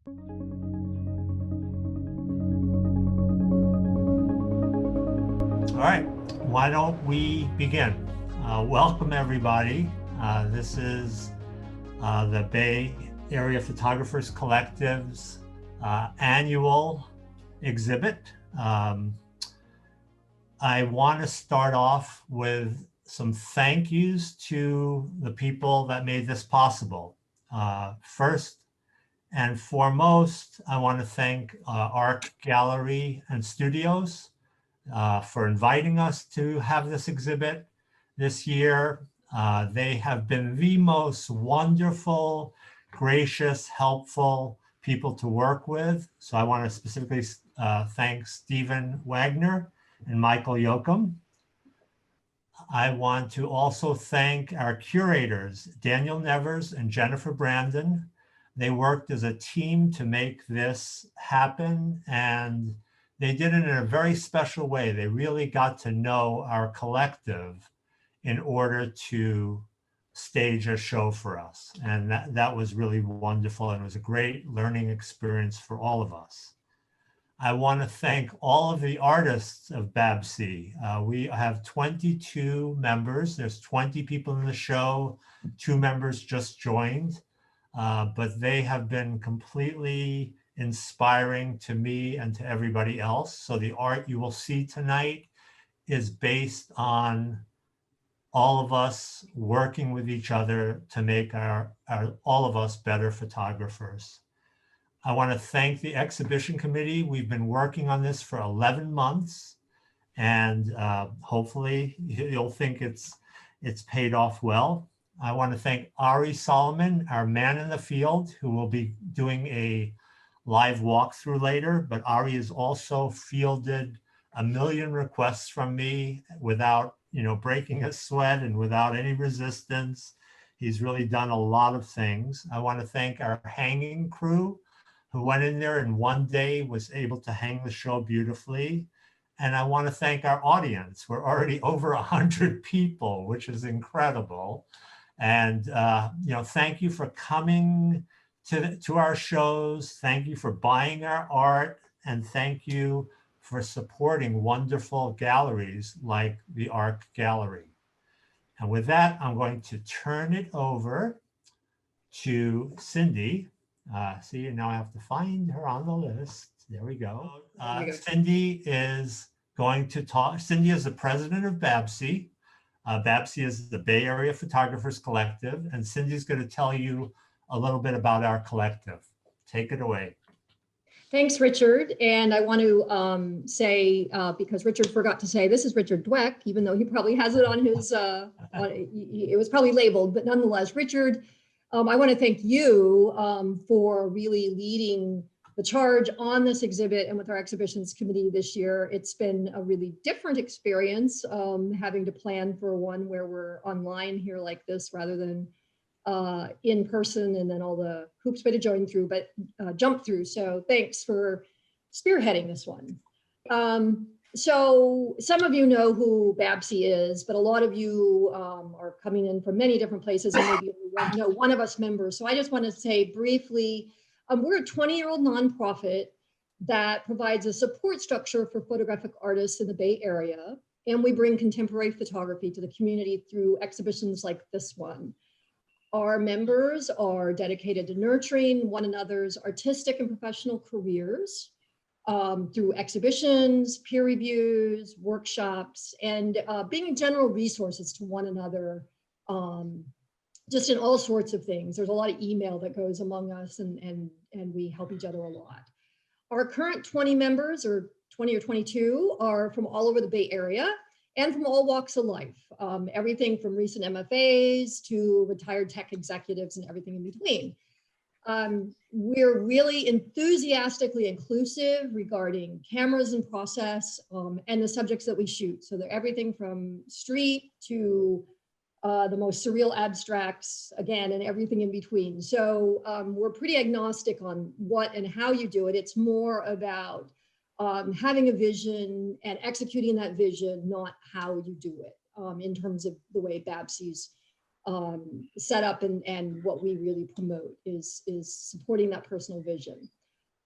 All right, why don't we begin? Welcome everybody. This is the Bay Area Photographers Collective's annual exhibit. I want to start off with some thank yous to the people that made this possible. First and foremost, I want to thank Art Gallery and Studios for inviting us to have this exhibit this year. They have been the most wonderful, gracious, helpful people to work with. So I want to specifically thank Stephen Wagner and Michael Yoakum. I want to also thank our curators, Daniel Nevers and Jennifer Brandon. They worked as a team to make this happen, and they did it in a very special way. They really got to know our collective in order to stage a show for us. And that was really wonderful, and it was a great learning experience for all of us. I want to thank all of the artists of BAPC. We have 22 members. There's 20 people in the show. 2 members just joined, but they have been completely inspiring to me and to everybody else. So the art you will see tonight is based on all of us working with each other to make all of us better photographers. I want to thank the exhibition committee. We've been working on this for 11 months, and hopefully you'll think it's paid off well. I want to thank Ari Salomon, our man in the field, who will be doing a live walkthrough later, but Ari has also fielded a million requests from me without, breaking a sweat and without any resistance. He's really done a lot of things. I want to thank our hanging crew, who went in there and one day was able to hang the show beautifully. And I want to thank our audience. We're already over 100 people, which is incredible. And thank you for coming to our shows. Thank you for buying our art, and thank you for supporting wonderful galleries like the Art Gallery. And with that, I'm going to turn it over to Cindy. See, now I have to find her on the list. There we go. Cindy is going to talk. Cindy is the president of BAPC. BAPC is the Bay Area Photographers Collective, and Cindy's going to tell you a little bit about our collective. Take it away. Thanks, Richard. And I want to say, because Richard forgot to say, this is Richard Dweck, even though he probably has it on his, it was probably labeled, but nonetheless, Richard, I want to thank you for really leading the charge on this exhibit and with our exhibitions committee this year. It's been a really different experience having to plan for one where we're online here like this rather than in person, and then all the hoops we had to jump through. So thanks for spearheading this one. So some of you know who BAPC is, but a lot of you are coming in from many different places, and maybe you know one of us members. So I just want to say briefly, we're a 20-year-old nonprofit that provides a support structure for photographic artists in the Bay Area. And we bring contemporary photography to the community through exhibitions like this one. Our members are dedicated to nurturing one another's artistic and professional careers through exhibitions, peer reviews, workshops, and being general resources to one another, just in all sorts of things. There's a lot of email that goes among us, and we help each other a lot. Our current 20 members, or 20 or 22, are from all over the Bay Area and from all walks of life. Everything from recent MFAs to retired tech executives and everything in between. We're really enthusiastically inclusive regarding cameras and process and the subjects that we shoot. So they're everything from street to the most surreal abstracts, again, and everything in between. So we're pretty agnostic on what and how you do it. It's more about having a vision and executing that vision, not how you do it, in terms of the way BAPC's set up, and what we really promote is supporting that personal vision.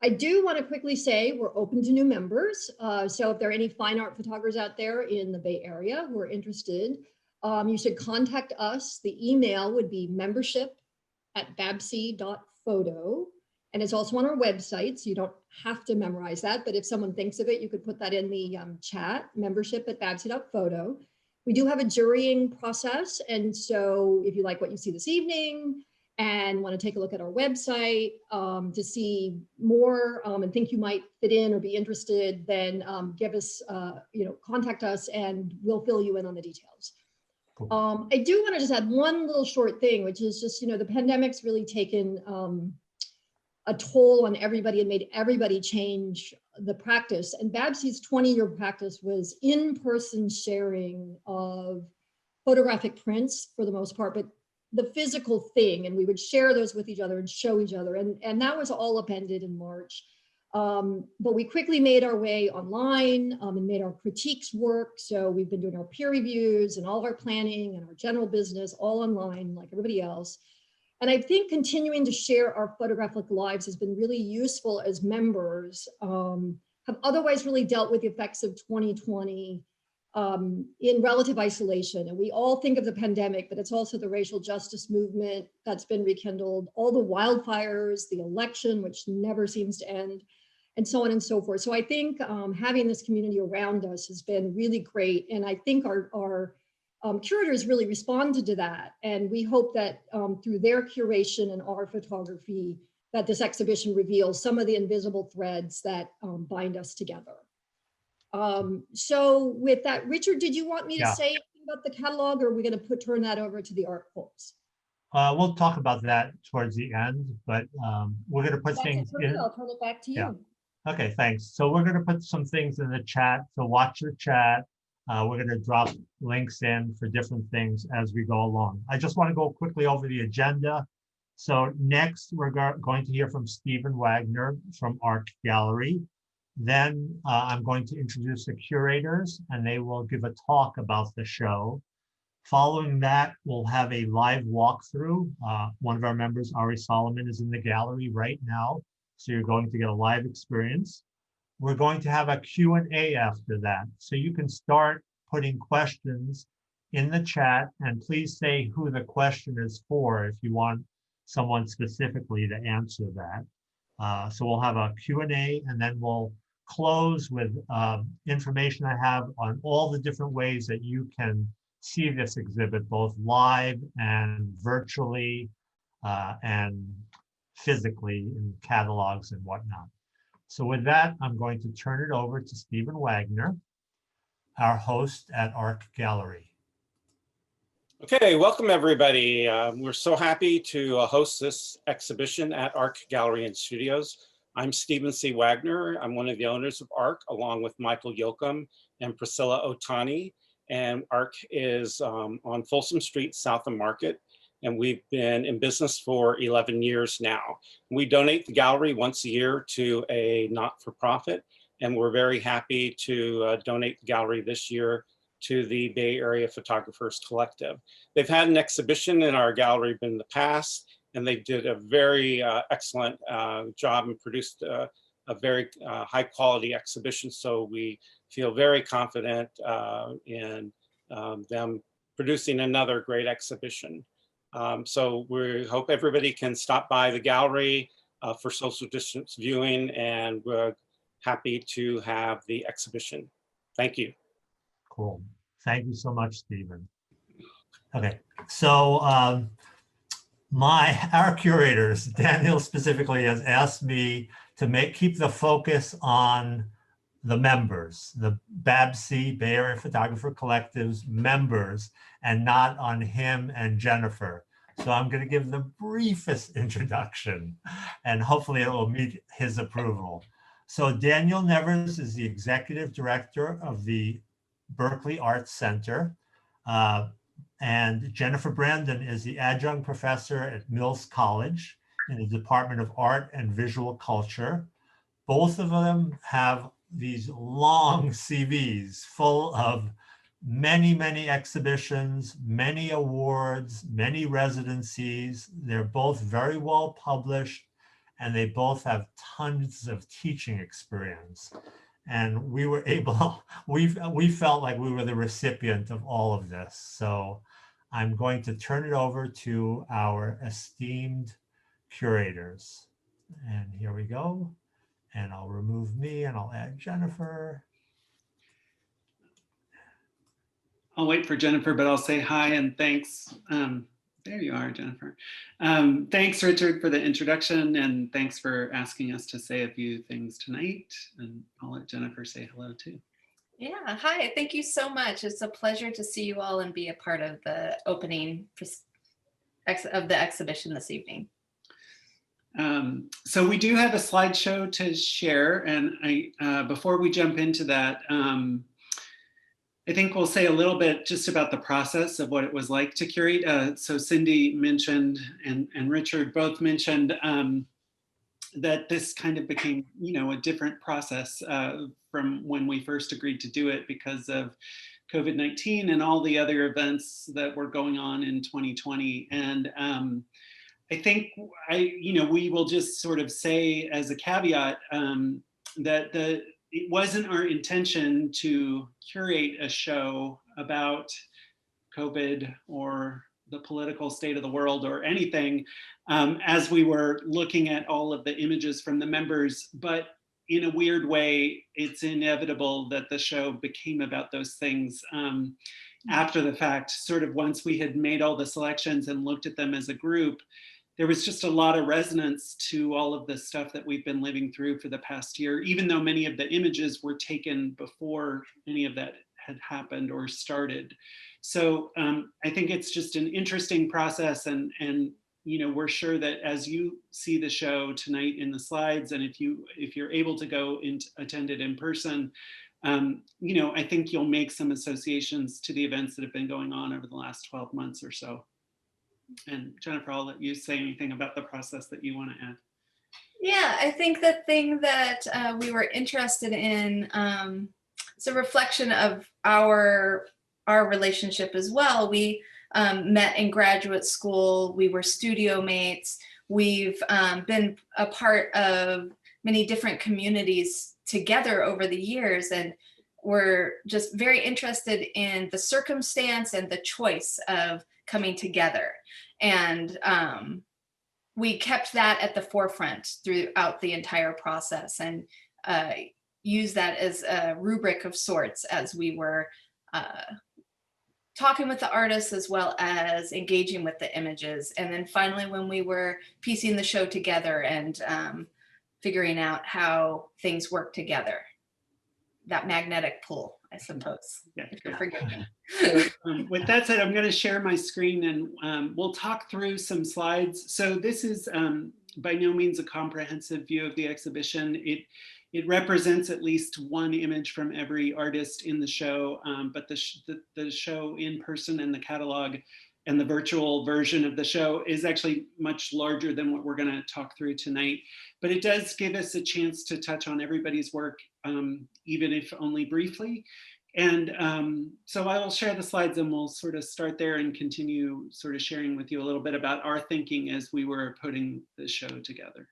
I do want to quickly say we're open to new members. So if there are any fine art photographers out there in the Bay Area who are interested, you should contact us. The email would be membership@babc.photo. And it's also on our website, so you don't have to memorize that. But if someone thinks of it, you could put that in the chat, membership@babc.photo. We do have a jurying process. And so if you like what you see this evening, and want to take a look at our website to see more and think you might fit in or be interested, then give us, contact us and we'll fill you in on the details. Cool. I do want to just add one little short thing, which is just, the pandemic's really taken a toll on everybody and made everybody change the practice. And BAPC's 20-year practice was in-person sharing of photographic prints for the most part, but the physical thing, and we would share those with each other and show each other. And that was all upended in March. But we quickly made our way online and made our critiques work. So we've been doing our peer reviews and all of our planning and our general business all online like everybody else. And I think continuing to share our photographic lives has been really useful as members have otherwise really dealt with the effects of 2020 in relative isolation. And we all think of the pandemic, but it's also the racial justice movement that's been rekindled, all the wildfires, the election, which never seems to end, and so on and so forth. So I think having this community around us has been really great. And I think our curators really responded to that. And we hope that through their curation and our photography, that this exhibition reveals some of the invisible threads that bind us together. So with that, Richard, did you want me to say anything about the catalog, or are we going to turn that over to the art folks? We'll talk about that towards the end, but we're going to put things in. I'll turn it back to you. Yeah. Okay, thanks. So we're going to put some things in the chat. So watch the chat. We're going to drop links in for different things as we go along. I just want to go quickly over the agenda. So next, we're going to hear from Stephen Wagner from Art Gallery. Then I'm going to introduce the curators and they will give a talk about the show. Following that, we'll have a live walkthrough. One of our members, Ari Salomon, is in the gallery right now, so you're going to get a live experience. We're going to have a Q&A after that, so you can start putting questions in the chat, and please say who the question is for if you want someone specifically to answer that. So we'll have a Q&A, and then we'll close with information I have on all the different ways that you can see this exhibit, both live and virtually and physically in catalogs and whatnot. So with that, I'm going to turn it over to Stephen Wagner, our host at Art Gallery. Okay, welcome everybody. We're so happy to host this exhibition at Art Gallery and Studios. I'm Stephen C. Wagner. I'm one of the owners of ARC, along with Michael Yoakum and Priscilla Otani. And ARC is on Folsom Street, south of Market. And we've been in business for 11 years now. We donate the gallery once a year to a not-for-profit. And we're very happy to donate the gallery this year to the Bay Area Photographers Collective. They've had an exhibition in our gallery in the past, and they did a very excellent job and produced a very high quality exhibition. So we feel very confident in them producing another great exhibition. So we hope everybody can stop by the gallery for social distance viewing, and we're happy to have the exhibition. Thank you. Cool. Thank you so much, Stephen. Okay, so our curators, Daniel specifically, has asked me to keep the focus on the members, the BAPC, Bay Area Photographer Collective's members, and not on him and Jennifer. So I'm going to give the briefest introduction, and hopefully it will meet his approval. So Daniel Nevers is the executive director of the Berkeley Arts Center, and Jennifer Brandon is the adjunct professor at Mills College in the Department of Art and Visual Culture. Both of them have these long CVs full of many, many exhibitions, many awards, many residencies. They're both very well published and they both have tons of teaching experience. And we were able, we felt like we were the recipient of all of this. So I'm going to turn it over to our esteemed curators. And here we go. And I'll remove me and I'll add Jennifer. I'll wait for Jennifer, but I'll say hi and thanks. There you are, Jennifer. Thanks, Richard, for the introduction, and thanks for asking us to say a few things tonight. And I'll let Jennifer say hello too. Yeah, hi, thank you so much. It's a pleasure to see you all and be a part of the opening of the exhibition this evening. So we do have a slideshow to share, and before we jump into that, I think we'll say a little bit just about the process of what it was like to curate. So Cindy mentioned, and Richard both mentioned, that this kind of became, a different process from when we first agreed to do it because of COVID-19 and all the other events that were going on in 2020. And I think we will just sort of say as a caveat that it wasn't our intention to curate a show about COVID or the political state of the world or anything as we were looking at all of the images from the members, but in a weird way, it's inevitable that the show became about those things after the fact. Sort of once we had made all the selections and looked at them as a group, there was just a lot of resonance to all of the stuff that we've been living through for the past year, even though many of the images were taken before any of that had happened or started. So I think it's just an interesting process, and we're sure that as you see the show tonight in the slides, and if you're able to go and attend it in person, I think you'll make some associations to the events that have been going on over the last 12 months or so. And Jennifer, I'll let you say anything about the process that you want to add. Yeah, I think the thing that we were interested in is a reflection of our relationship as well. We met in graduate school. We were studio mates. We've been a part of many different communities together over the years, and we're just very interested in the circumstance and the choice of coming together. And we kept that at the forefront throughout the entire process, and used that as a rubric of sorts as we were talking with the artists as well as engaging with the images. And then finally, when we were piecing the show together and figuring out how things work together, that magnetic pull, I suppose, if you're forgiving. So, with that said, I'm going to share my screen and we'll talk through some slides. So this is by no means a comprehensive view of the exhibition. It represents at least one image from every artist in the show, but the show in person and the catalog and the virtual version of the show is actually much larger than what we're going to talk through tonight. But it does give us a chance to touch on everybody's work, even if only briefly. And so I will share the slides and we'll sort of start there and continue sort of sharing with you a little bit about our thinking as we were putting the show together.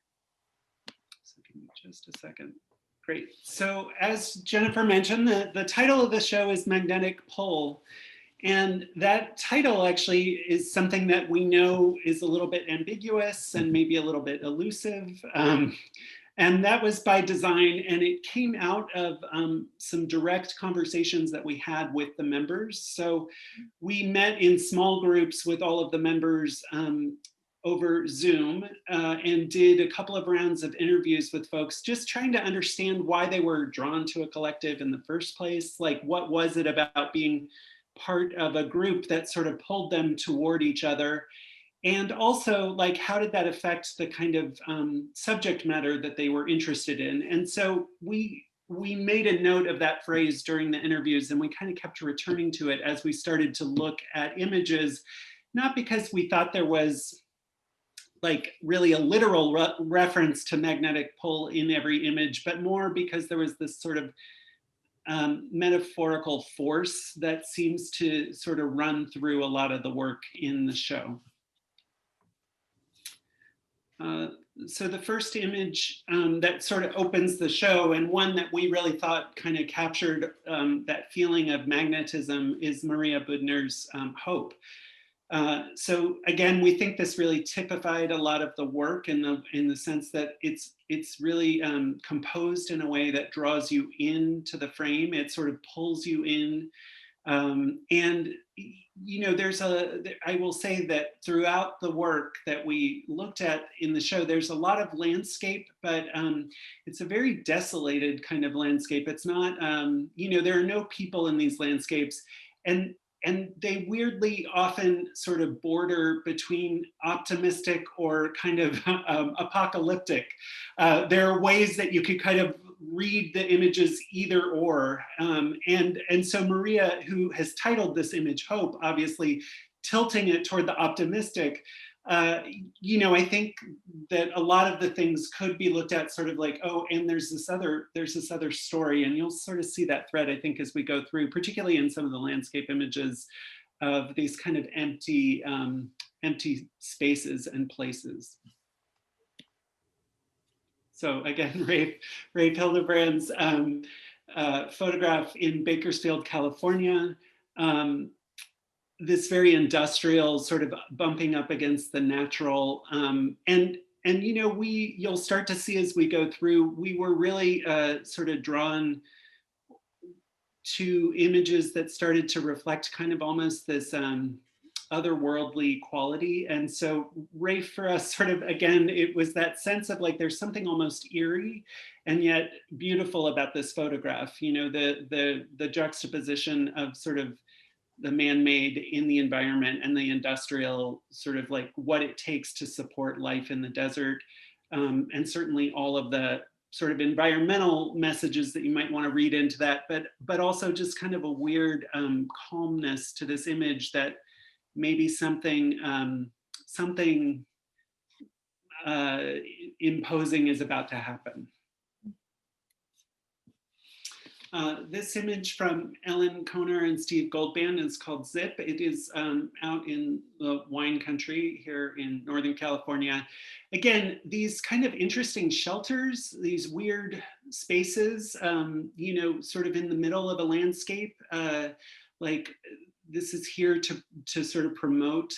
So give me just a second. Great. So as Jennifer mentioned, the title of the show is Magnetic Pull. And that title actually is something that we know is a little bit ambiguous and maybe a little bit elusive. And that was by design, and it came out of some direct conversations that we had with the members. So we met in small groups with all of the members over Zoom and did a couple of rounds of interviews with folks, just trying to understand why they were drawn to a collective in the first place. Like, what was it about being part of a group that sort of pulled them toward each other? And also, like, how did that affect the kind of subject matter that they were interested in? And so we made a note of that phrase during the interviews, and we kind of kept returning to it as we started to look at images, not because we thought there was like really a literal reference to magnetic pull in every image, but more because there was this sort of metaphorical force that seems to sort of run through a lot of the work in the show. So the first image that sort of opens the show, and one that we really thought kind of captured that feeling of magnetism, is Maria Budner's Hope. So again, we think this really typified a lot of the work in the sense that it's really composed in a way that draws you into the frame. It sort of pulls you in. And you know, I will say that throughout the work that we looked at in the show, there's a lot of landscape, but it's a very desolated kind of landscape. It's not, you know, there are no people in these landscapes, and they weirdly often sort of border between optimistic or kind of apocalyptic. There are ways that you could kind of read the images either or. And so Maria, who has titled this image Hope, obviously tilting it toward the optimistic, you know, I think that a lot of the things could be looked at sort of like, oh, and there's this other story, and you'll sort of see that thread, I think, as we go through, particularly in some of the landscape images of these kind of empty spaces and places. So again, Ralf Hillebrand's photograph in Bakersfield, California. This very industrial sort of bumping up against the natural. And you know, you'll start to see as we go through, we were really sort of drawn to images that started to reflect kind of almost this otherworldly quality. And so Ralf, for us, sort of, again, it was that sense of like, there's something almost eerie and yet beautiful about this photograph. You know, the juxtaposition of sort of the man-made in the environment and the industrial, sort of like what it takes to support life in the desert. And certainly all of the sort of environmental messages that you might want to read into that, but also just kind of a weird calmness to this image that maybe something imposing is about to happen. This image from Ellen Konar and Steve Goldband is called Zip. It is out in the wine country here in Northern California. Again, these kind of interesting shelters, these weird spaces, you know, sort of in the middle of a landscape. Like this is here to sort of promote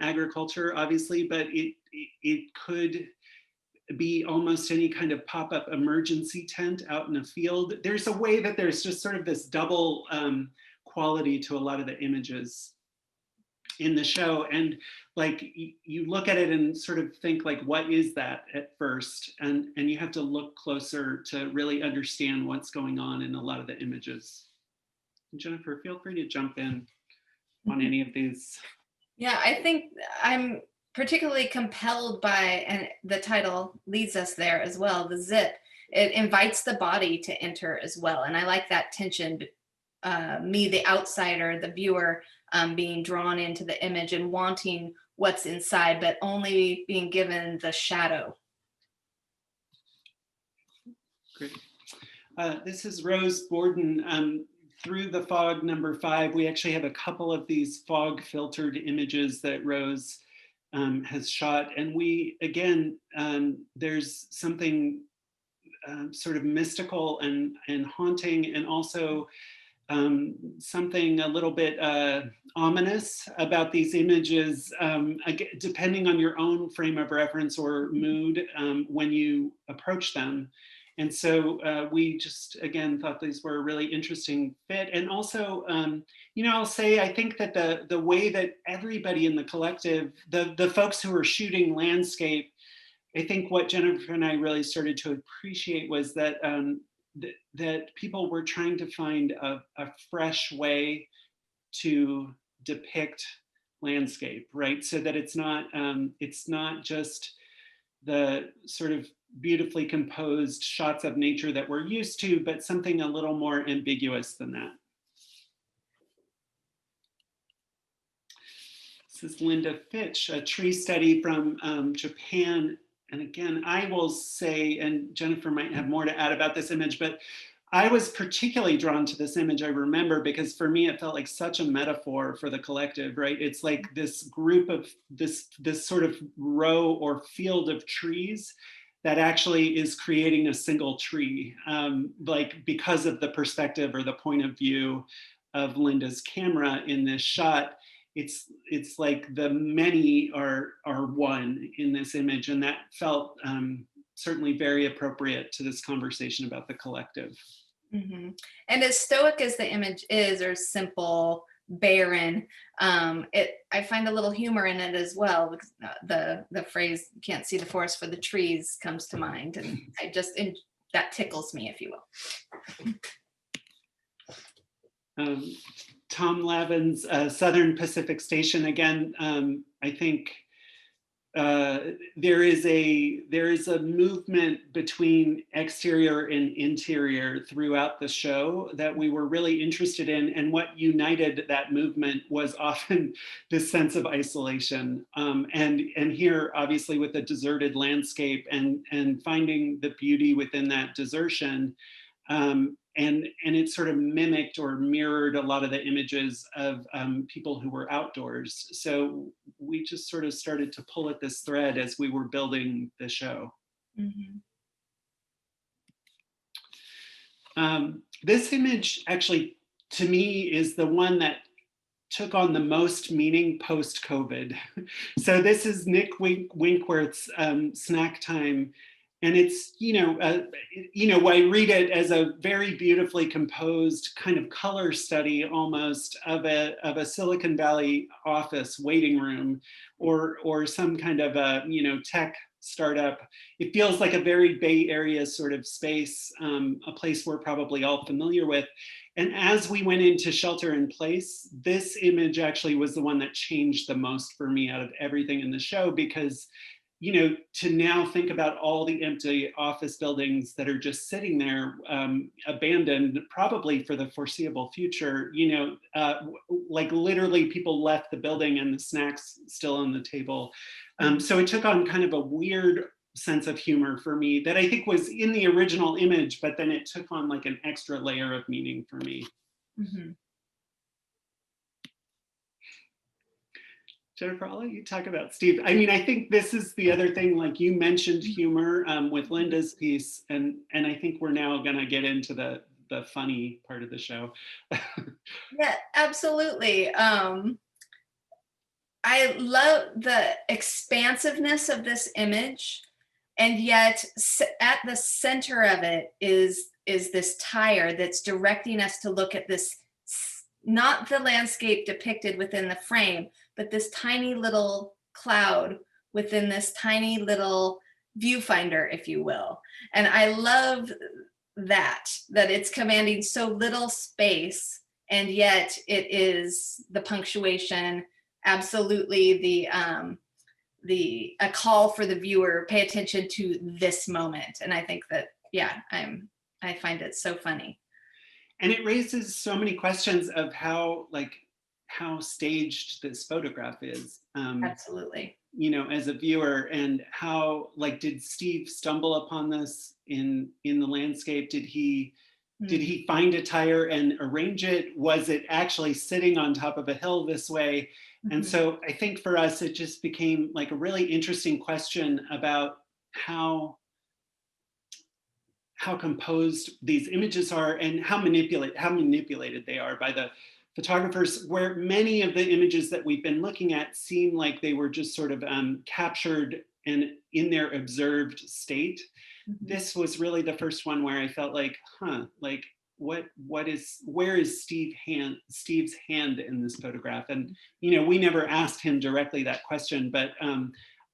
agriculture, obviously, but it could be almost any kind of pop-up emergency tent out in a field. There's a way that there's just sort of this double quality to a lot of the images in the show. And like, you look at it and sort of think like, what is that at first? And you have to look closer to really understand what's going on in a lot of the images. And Jennifer, feel free to jump in on any of these. Yeah, I think I'm particularly compelled by, and the title leads us there as well, the zip. It invites the body to enter as well. And I like that tension, me, the outsider, the viewer, being drawn into the image and wanting what's inside, but only being given the shadow. Great. This is Rose Borden. Through the Fog #5, we actually have a couple of these fog filtered images that Rose has shot. And we, again, there's something sort of mystical and haunting, and also something a little bit ominous about these images, again, depending on your own frame of reference or mood when you approach them. And so we just, again, thought these were a really interesting fit. And also, you know, I'll say, I think that the way that everybody in the collective, the folks who are shooting landscape, I think what Jennifer and I really started to appreciate was that that people were trying to find a fresh way to depict landscape, right? So that it's not just the sort of beautifully composed shots of nature that we're used to, but something a little more ambiguous than that. This is Linda Fitch, a tree study from Japan. And again, I will say, and Jennifer might have more to add about this image, but I was particularly drawn to this image, I remember, because for me, it felt like such a metaphor for the collective, right? It's like this group of this sort of row or field of trees that actually is creating a single tree, like because of the perspective or the point of view of Linda's camera in this shot. It's like the many are one in this image, and that felt certainly very appropriate to this conversation about the collective. Mm-hmm. And as stoic as the image is, or simple, barren, I find a little humor in it as well, because the phrase "you can't see the forest for the trees" comes to mind, and that tickles me, if you will. Tom Lavin's Southern Pacific Station, again, I think there is a movement between exterior and interior throughout the show that we were really interested in, and what united that movement was often this sense of isolation. And here, obviously, with a deserted landscape and finding the beauty within that desertion. And it sort of mimicked or mirrored a lot of the images of people who were outdoors. So we just sort of started to pull at this thread as we were building the show. Mm-hmm. This image actually, to me, is the one that took on the most meaning post-COVID. So this is Nick Winkworth's Snack Time. And it's, I read it as a very beautifully composed kind of color study almost of a Silicon Valley office waiting room, or some kind of a, tech startup. It feels like a very Bay Area sort of space, a place we're probably all familiar with. And as we went into shelter in place, this image actually was the one that changed the most for me out of everything in the show, because to now think about all the empty office buildings that are just sitting there, abandoned, probably for the foreseeable future, like literally people left the building and the snacks still on the table. So it took on kind of a weird sense of humor for me that I think was in the original image, but then it took on like an extra layer of meaning for me. Mm-hmm. Jennifer, I'll let you talk about Steve. I mean, I think this is the other thing, like you mentioned humor with Linda's piece, and I think we're now gonna get into the funny part of the show. Yeah, absolutely. I love the expansiveness of this image, and yet at the center of it is this tire that's directing us to look at this, not the landscape depicted within the frame, but this tiny little cloud within this tiny little viewfinder, if you will. And I love that it's commanding so little space, and yet it is the punctuation, absolutely a call for the viewer, pay attention to this moment. And I think that, yeah, I find it so funny. And it raises so many questions of how staged this photograph is. Absolutely. As a viewer, and how, did Steve stumble upon this in the landscape? Did he find a tire and arrange it? Was it actually sitting on top of a hill this way? Mm-hmm. And so I think for us, it just became like a really interesting question about how composed these images are, and how manipulated they are by the photographers, where many of the images that we've been looking at seem like they were just sort of captured and in their observed state. Mm-hmm. This was really the first one where I felt like, where is Steve's hand in this photograph? And we never asked him directly that question, but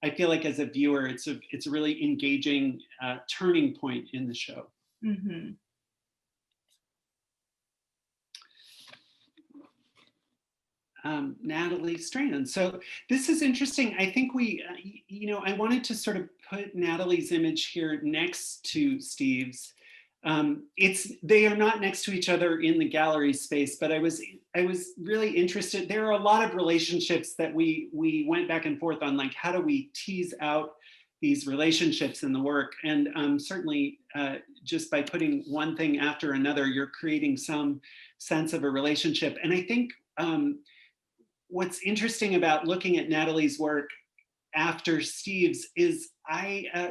I feel like as a viewer, it's a really engaging turning point in the show. Mm-hmm. Nathalie Strand. So this is interesting. I think I wanted to sort of put Nathalie's image here next to Steve's. They are not next to each other in the gallery space, but I was really interested. There are a lot of relationships that we went back and forth on, like how do we tease out these relationships in the work? And certainly just by putting one thing after another, you're creating some sense of a relationship. And I think what's interesting about looking at Nathalie's work after Steve's is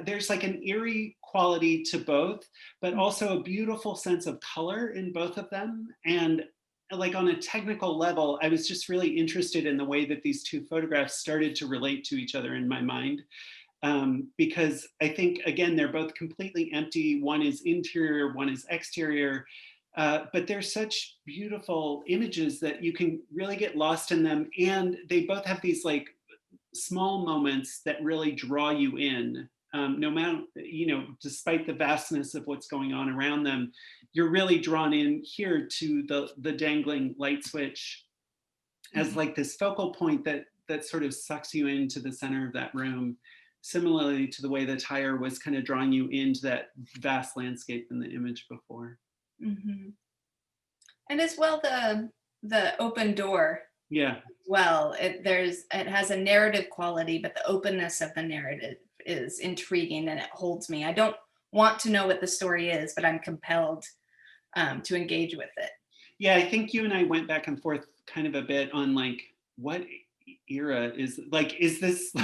there's like an eerie quality to both, but also a beautiful sense of color in both of them. And like on a technical level, I was just really interested in the way that these two photographs started to relate to each other in my mind. Because I think, again, they're both completely empty. One is interior, one is exterior. But they're such beautiful images that you can really get lost in them. And they both have these like small moments that really draw you in. No matter, despite the vastness of what's going on around them, you're really drawn in here to the dangling light switch as like this focal point that sort of sucks you into the center of that room, similarly to the way the tire was kind of drawing you into that vast landscape in the image before. Mm-hmm. And as well, the open door. Yeah. Well, it has a narrative quality, but the openness of the narrative is intriguing and it holds me. I don't want to know what the story is, but I'm compelled to engage with it. Yeah, I think you and I went back and forth kind of a bit on like, what era is this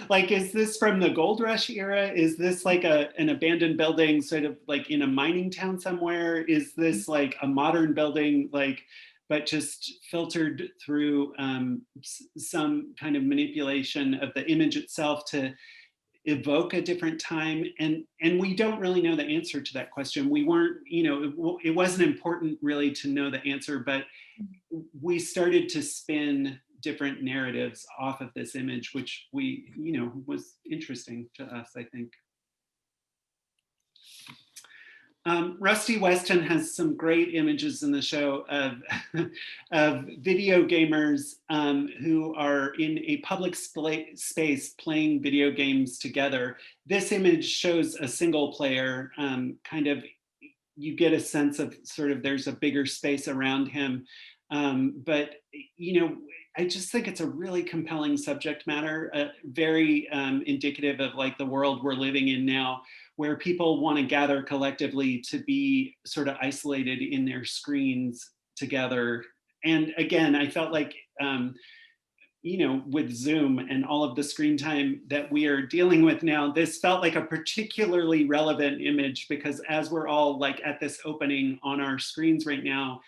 like is this from the gold rush era? Is this like an abandoned building sort of like in a mining town somewhere? Is this like a modern building, like, but just filtered through some kind of manipulation of the image itself to evoke a different time? And we don't really know the answer to that question. We weren't, it wasn't important really to know the answer, but we started to spin different narratives off of this image, which was interesting to us, I think. Rusty Weston has some great images in the show of video gamers who are in a public space playing video games together. This image shows a single player, kind of, you get a sense of sort of there's a bigger space around him. But, I just think it's a really compelling subject matter, very indicative of like the world we're living in now, where people want to gather collectively to be sort of isolated in their screens together. And again, I felt like, with Zoom and all of the screen time that we are dealing with now, this felt like a particularly relevant image, because as we're all like at this opening on our screens right now,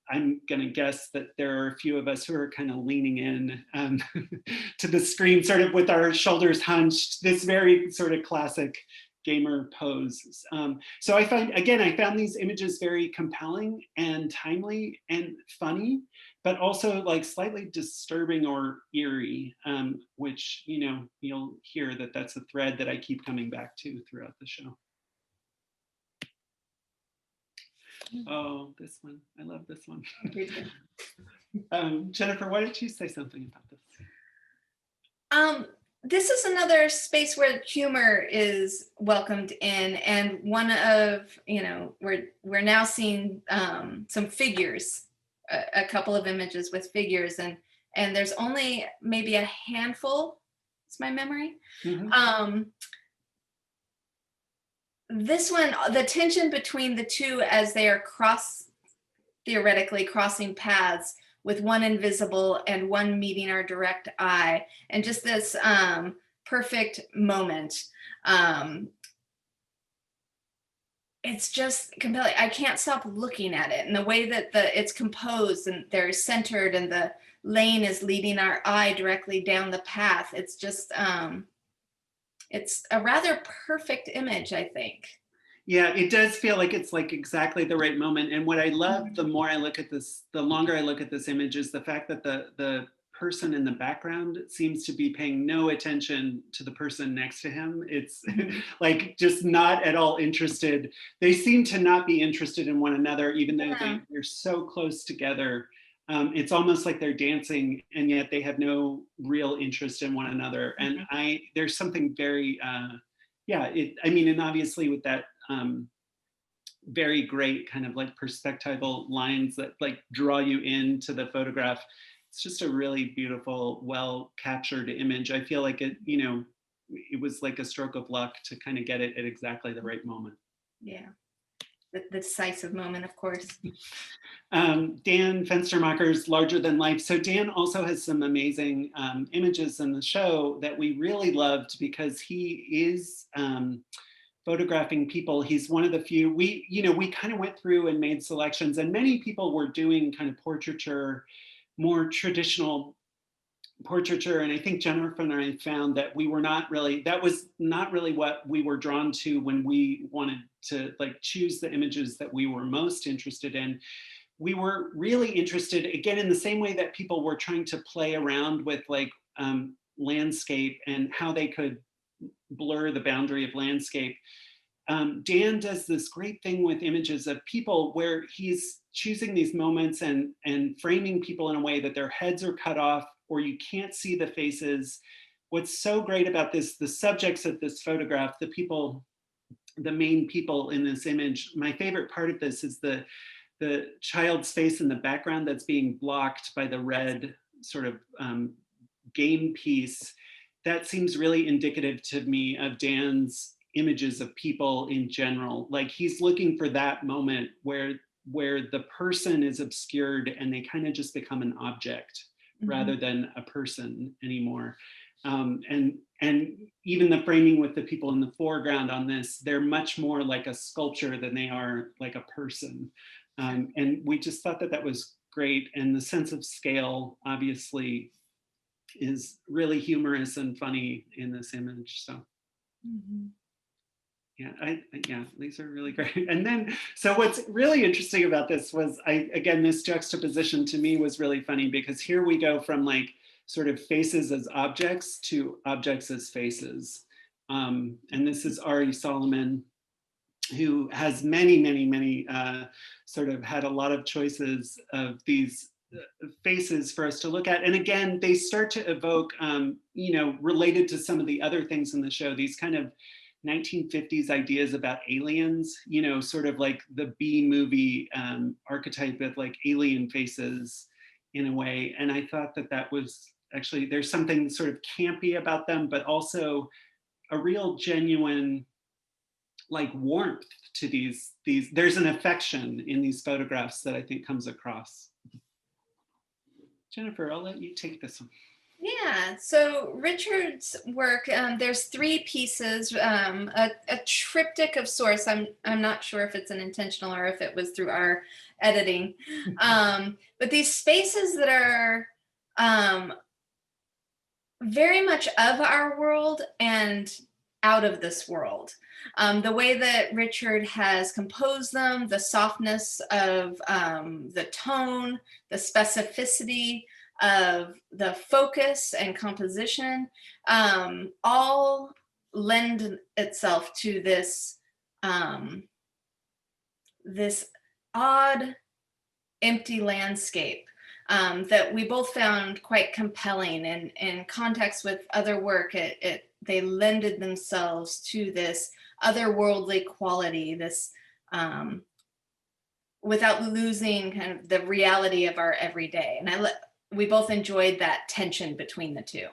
I'm going to guess that there are a few of us who are kind of leaning in to the screen, sort of with our shoulders hunched, this very sort of classic gamer pose. So I found these images very compelling and timely and funny, but also like slightly disturbing or eerie, which, you'll hear that that's a thread that I keep coming back to throughout the show. Oh, this one. I love this one. Jennifer, why don't you say something about this? This is another space where humor is welcomed in, and one of, we're now seeing some figures, a couple of images with figures, and there's only maybe a handful, it's my memory. Mm-hmm. This one, the tension between the two as they are theoretically crossing paths, with one invisible and one meeting our direct eye, and just this perfect moment. It's just compelling. I can't stop looking at it, and the way that it's composed and they're centered and the lane is leading our eye directly down the path. It's just, it's a rather perfect image, I think. Yeah, it does feel like it's like exactly the right moment. And what I love, the more I look at this, the longer I look at this image, is the fact that the person in the background seems to be paying no attention to the person next to him. It's like just not at all interested. They seem to not be interested in one another, even though they're so close together. It's almost like they're dancing, and yet they have no real interest in one another. And there's something very, and obviously with that very great kind of like perspectival lines that like draw you into the photograph. It's just a really beautiful, well captured image. I feel like it was like a stroke of luck to kind of get it at exactly the right moment. Yeah. the decisive moment, of course. Dan Fenstermacher's Larger Than Life. So Dan also has some amazing images in the show that we really loved because he is photographing people. He's one of the few, we kind of went through and made selections, and many people were doing kind of portraiture, more traditional portraiture. And I think Jennifer and I found that that was not really what we were drawn to when we wanted to like choose the images that we were most interested in. We were really interested, again, in the same way that people were trying to play around with like landscape and how they could blur the boundary of landscape. Dan does this great thing with images of people where he's choosing these moments and framing people in a way that their heads are cut off or you can't see the faces. What's so great about this, the subjects of this photograph, the people, the main people in this image, my favorite part of this is the child's face in the background that's being blocked by the red sort of game piece. That seems really indicative to me of Dan's images of people in general. Like he's looking for that moment where the person is obscured and they kind of just become an object rather than a person anymore. And even the framing with the people in the foreground on this, they're much more like a sculpture than they are like a person. And we just thought that was great. And the sense of scale obviously is really humorous and funny in this image. So yeah, these are really great. And then, so what's really interesting about this was, again, this juxtaposition to me was really funny because here we go from like sort of faces as objects to objects as faces. And this is Ari Salomon, who has many sort of had a lot of choices of these faces for us to look at. And again, they start to evoke, related to some of the other things in the show, these kind of 1950s ideas about aliens, sort of like the B movie archetype of like alien faces in a way. And I thought that was actually, there's something sort of campy about them, but also a real genuine like warmth to these, there's an affection in these photographs that I think comes across. Jennifer, I'll let you take this one. Yeah, so Richard's work, there's 3 pieces, a triptych of sorts. I'm not sure if it's an intentional or if it was through our editing. But these spaces that are very much of our world and out of this world. The way that Richard has composed them, the softness of the tone, the specificity of the focus and composition, all lend itself to this this odd, empty landscape that we both found quite compelling. And in context with other work, they lended themselves to this otherworldly quality, this without losing kind of the reality of our everyday. And we both enjoyed that tension between the two.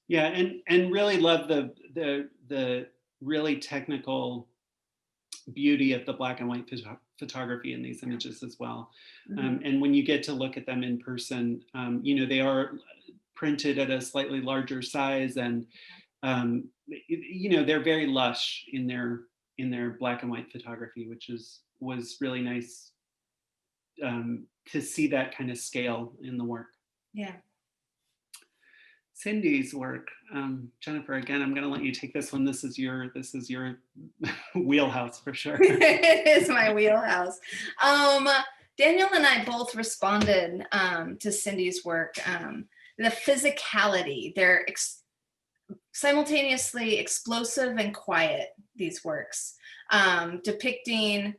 Yeah, and really love the really technical beauty of the black and white photography in these images as well. And when you get to look at them in person, they are printed at a slightly larger size, and they're very lush in their black and white photography, which was really nice to see that kind of scale in the work. Yeah. Cindy's work, Jennifer, again, I'm going to let you take this one. This is your wheelhouse for sure. It is my wheelhouse. Daniel and I both responded to Cindy's work. The physicality, they're simultaneously explosive and quiet, these works, depicting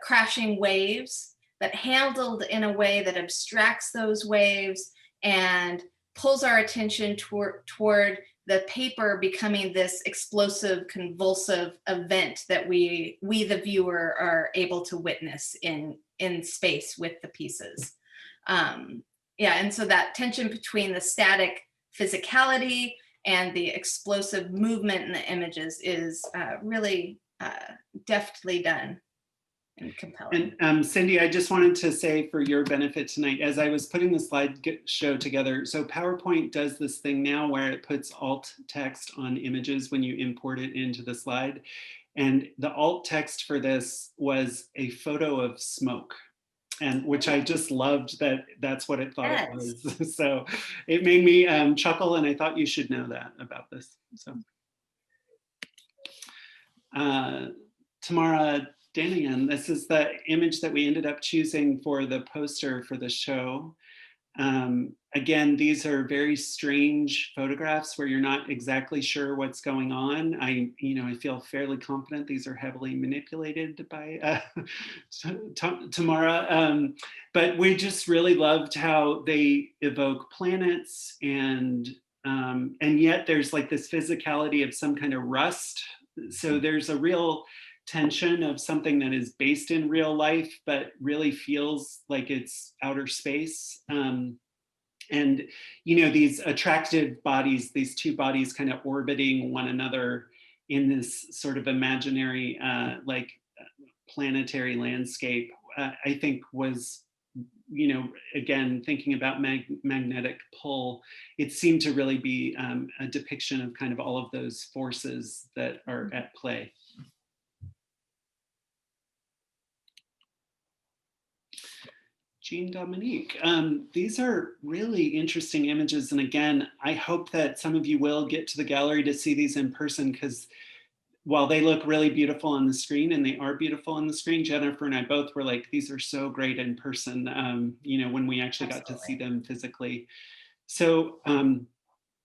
crashing waves, but handled in a way that abstracts those waves and pulls our attention toward the paper becoming this explosive, convulsive event that we the viewer are able to witness in space with the pieces. And so that tension between the static physicality and the explosive movement in the images is really deftly done. and compelling. And Cindy, I just wanted to say for your benefit tonight, as I was putting the slideshow together, so PowerPoint does this thing now where it puts alt text on images when you import it into the slide. And the alt text for this was a photo of smoke, and which I just loved that that's what it thought it was. So it made me chuckle, and I thought you should know that about this. So Tamara Danoyan, this is the image that we ended up choosing for the poster for the show. Again, these are very strange photographs where you're not exactly sure what's going on. I feel fairly confident these are heavily manipulated by Tamara, but we just really loved how they evoke planets, and yet there's like this physicality of some kind of rust. So there's a real tension of something that is based in real life, but really feels like it's outer space. And, these attractive bodies, these two bodies kind of orbiting one another in this sort of imaginary, planetary landscape, I think was, again, thinking about magnetic pull, it seemed to really be a depiction of kind of all of those forces that are at play. Jean Dominique, these are really interesting images. And again, I hope that some of you will get to the gallery to see these in person, because while they look really beautiful on the screen, and they are beautiful on the screen, Jennifer and I both were like, these are so great in person, when we actually got to see them physically. So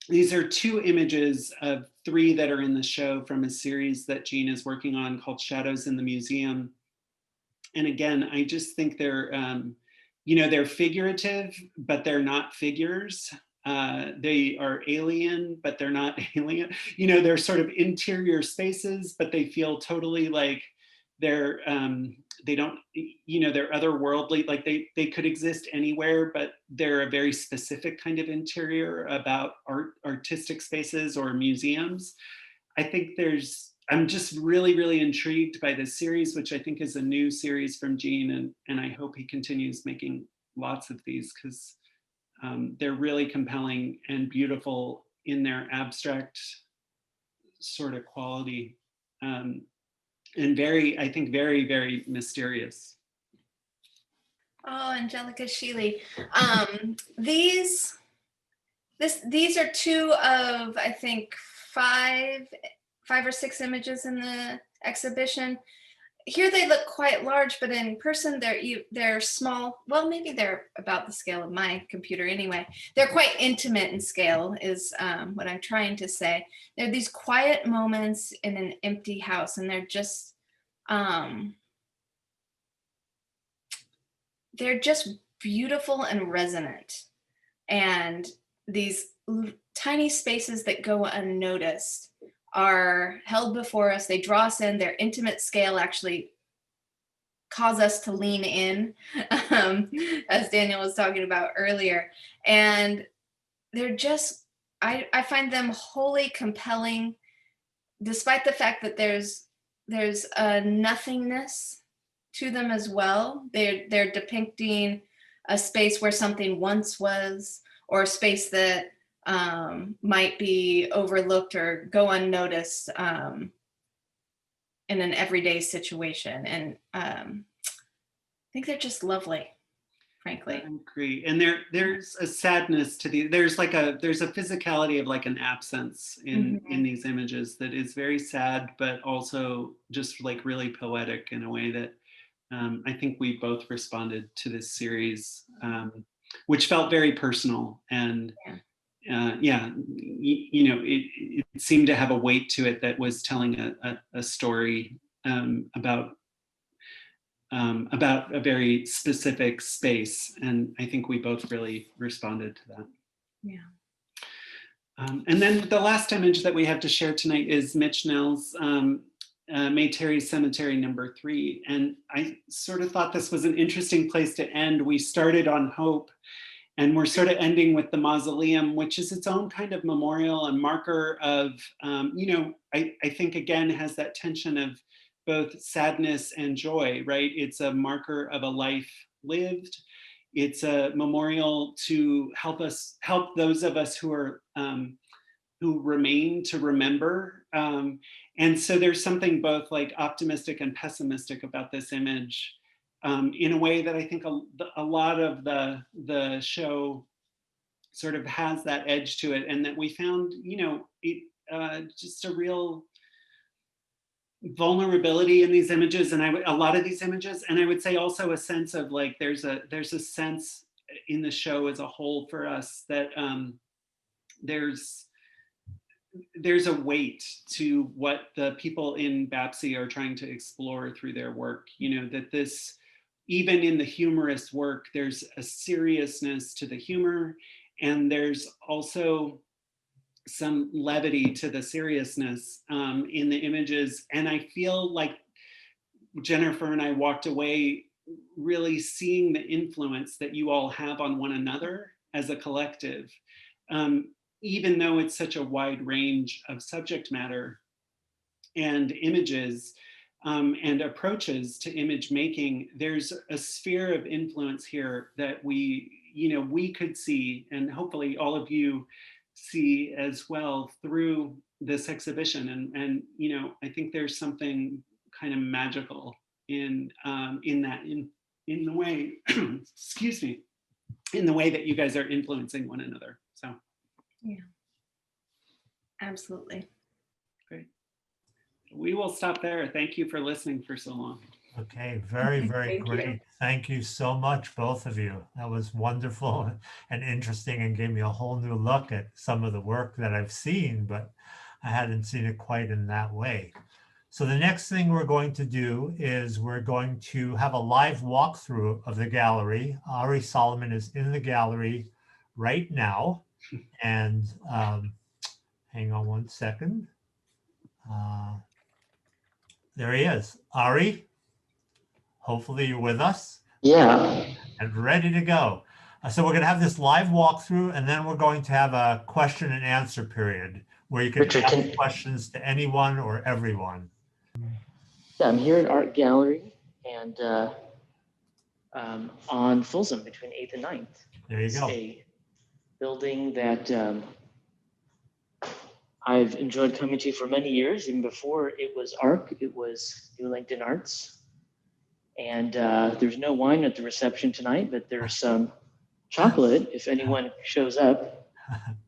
these are two images of 3 that are in the show from a series that Jean is working on called Shadows in the Museum. And again, I just think they're, they're figurative, but they're not figures. They are alien, but they're not alien. They're sort of interior spaces, but they feel totally like they're, they don't, they're otherworldly, like they could exist anywhere, but they're a very specific kind of interior about artistic spaces or museums. I think I'm just really, really intrigued by this series, which I think is a new series from Jean, and I hope he continues making lots of these, because they're really compelling and beautiful in their abstract sort of quality, and I think very, very mysterious. Oh, Angelika Schilli. These are 2 of, I think, 5 or 6 images in the exhibition. Here they look quite large, but in person they're small. Well, maybe they're about the scale of my computer anyway. They're quite intimate in scale, is what I'm trying to say. They're these quiet moments in an empty house, and they're just beautiful and resonant. And these tiny spaces that go unnoticed are held before us. They draw us in. Their intimate scale actually cause us to lean in, as Daniel was talking about earlier. And they're just, I find them wholly compelling, despite the fact that there's a nothingness to them as well. They're depicting a space where something once was, or a space that might be overlooked or go unnoticed in an everyday situation. And I think they're just lovely, frankly. I agree. And there's a sadness to there's a physicality of like an absence in these images that is very sad, but also just like really poetic in a way that I think we both responded to this series, which felt very personal. And it seemed to have a weight to it that was telling a story about a very specific space, and I think we both really responded to that. Yeah. And then the last image that we have to share tonight is Mitch Nelles' Mayterry Cemetery number 3, and I sort of thought this was an interesting place to end. We started on hope, and we're sort of ending with the mausoleum, which is its own kind of memorial and marker of, I think again has that tension of both sadness and joy, right? It's a marker of a life lived. It's a memorial to help those of us who are who remain to remember. And so there's something both like optimistic and pessimistic about this image, in a way that I think a lot of the show sort of has that edge to it, and that we found, you know, just a real vulnerability in these images, and a lot of these images, and I would say also a sense of like there's a sense in the show as a whole for us that there's a weight to what the people in BAPC are trying to explore through their work. You know, that this, even in the humorous work, there's a seriousness to the humor, and there's also some levity to the seriousness in the images. And I feel like Jennifer and I walked away really seeing the influence that you all have on one another as a collective. Even though it's such a wide range of subject matter and images and approaches to image making, there's a sphere of influence here that we could see, and hopefully all of you see as well through this exhibition. And you know, I think there's something kind of magical in the way, excuse me, in the way that you guys are influencing one another. So. Yeah, absolutely. Great. We will stop there. Thank you for listening for so long. Okay, very, very Thank great. you. Thank you so much, both of you. That was wonderful and interesting, and gave me a whole new look at some of the work that I've seen, but I hadn't seen it quite in that way. So the next thing we're going to do is we're going to have a live walkthrough of the gallery. Ari Salomon is in the gallery right now. And hang on one second. There he is. Ari, hopefully you're with us. Yeah. And ready to go. So we're going to have this live walkthrough, and then we're going to have a question and answer period where you can Richard, ask questions to anyone or everyone. Yeah, I'm here at Art Gallery and on Folsom between 8th and 9th. There you go. It's a building that I've enjoyed coming to for many years. Even before it was ARC, it was New LinkedIn Arts. And there's no wine at the reception tonight, but there's some chocolate if anyone shows up.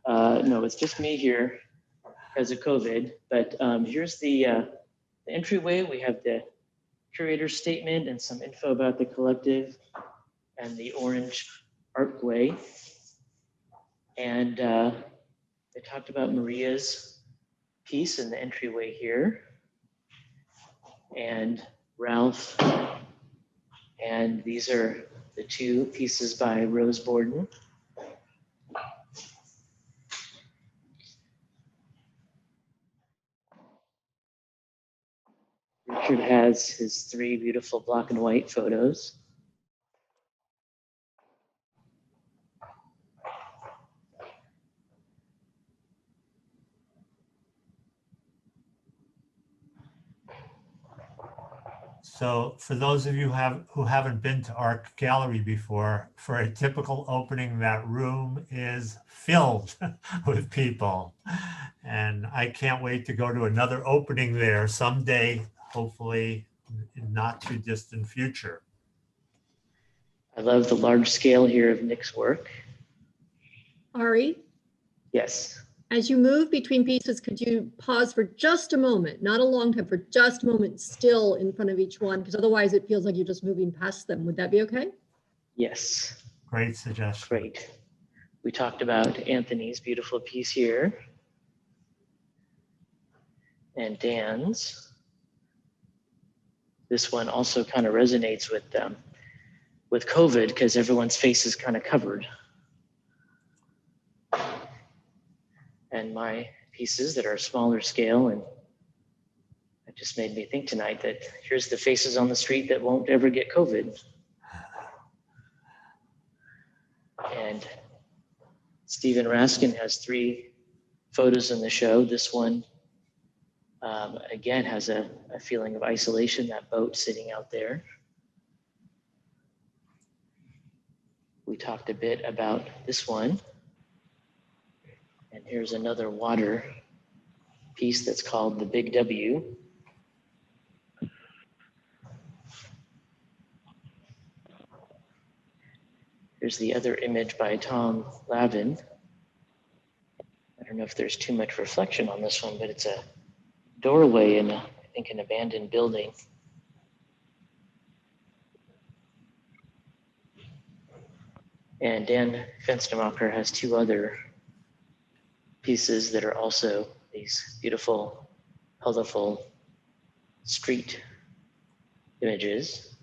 No, it's just me here because of COVID. But here's the entryway. We have the curator's statement and some info about the collective and the orange archway. And they talked about Maria's piece in the entryway here, and Ralph. And these are the two pieces by Rose Borden. Richard has his 3 beautiful black and white photos. So for those of you who haven't been to Art Gallery before, for a typical opening, that room is filled with people. And I can't wait to go to another opening there someday, hopefully in not too distant future. I love the large scale here of Nick's work. Ari, Yes. as you move between pieces, could you pause for just a moment, not a long time, for just a moment still in front of each one? Because otherwise it feels like you're just moving past them. Would that be okay? Yes. Great suggestion. Great. We talked about Anthony's beautiful piece here and Dan's. This one also kind of resonates with COVID because everyone's face is kind of covered. And my pieces that are smaller scale, and it just made me think tonight that here's the faces on the street that won't ever get COVID. And Stephen Raskin has 3 photos in the show. This one Again, has a feeling of isolation, that boat sitting out there. We talked a bit about this one. And here's another water piece that's called the Big W. Here's the other image by Tom Lavin. I don't know if there's too much reflection on this one, but it's a doorway in, I think, an abandoned building. And Dan Fenstermacher has two other pieces that are also these beautiful, colorful street images.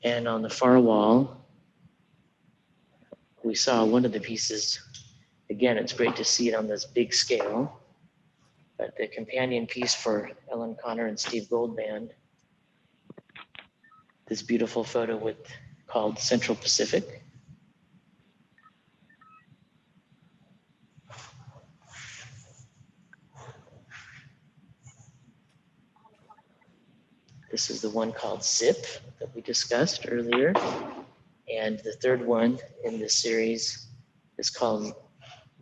And on the far wall, we saw one of the pieces. Again, it's great to see it on this big scale, but the companion piece for Ellen Konar and Steve Goldband, this beautiful photo called Central Pacific. This is the one called Zip that we discussed earlier. And the third one in this series is called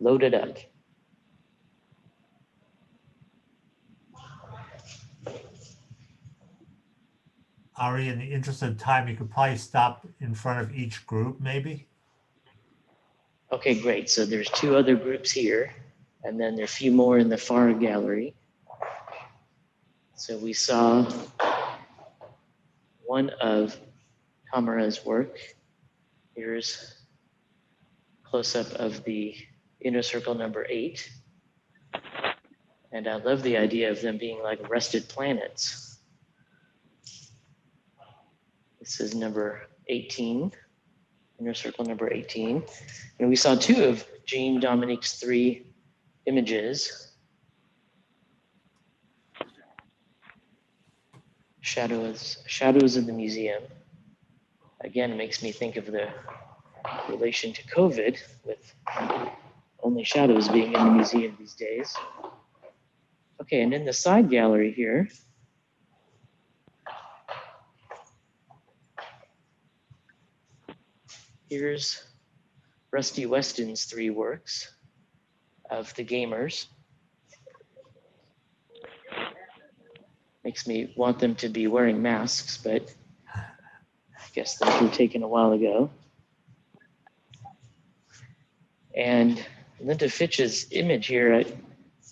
Loaded Up. Ari, in the interest of time, you could probably stop in front of each group, maybe? Okay, great. So there's two other groups here, and then there are a few more in the far gallery. So we saw one of Tamara's work. Here's a close-up of the inner circle number 8. And I love the idea of them being like rested planets. This is number 18, inner circle number 18. And we saw two of Jean Dominique's 3 images. Shadows in the museum. Again, it makes me think of the relation to COVID, with only shadows being in the museum these days. Okay, and in the side gallery here, here's Rusty Weston's 3 works of the gamers. Makes me want them to be wearing masks, but I guess those were taken a while ago. And Linda Fitch's image here,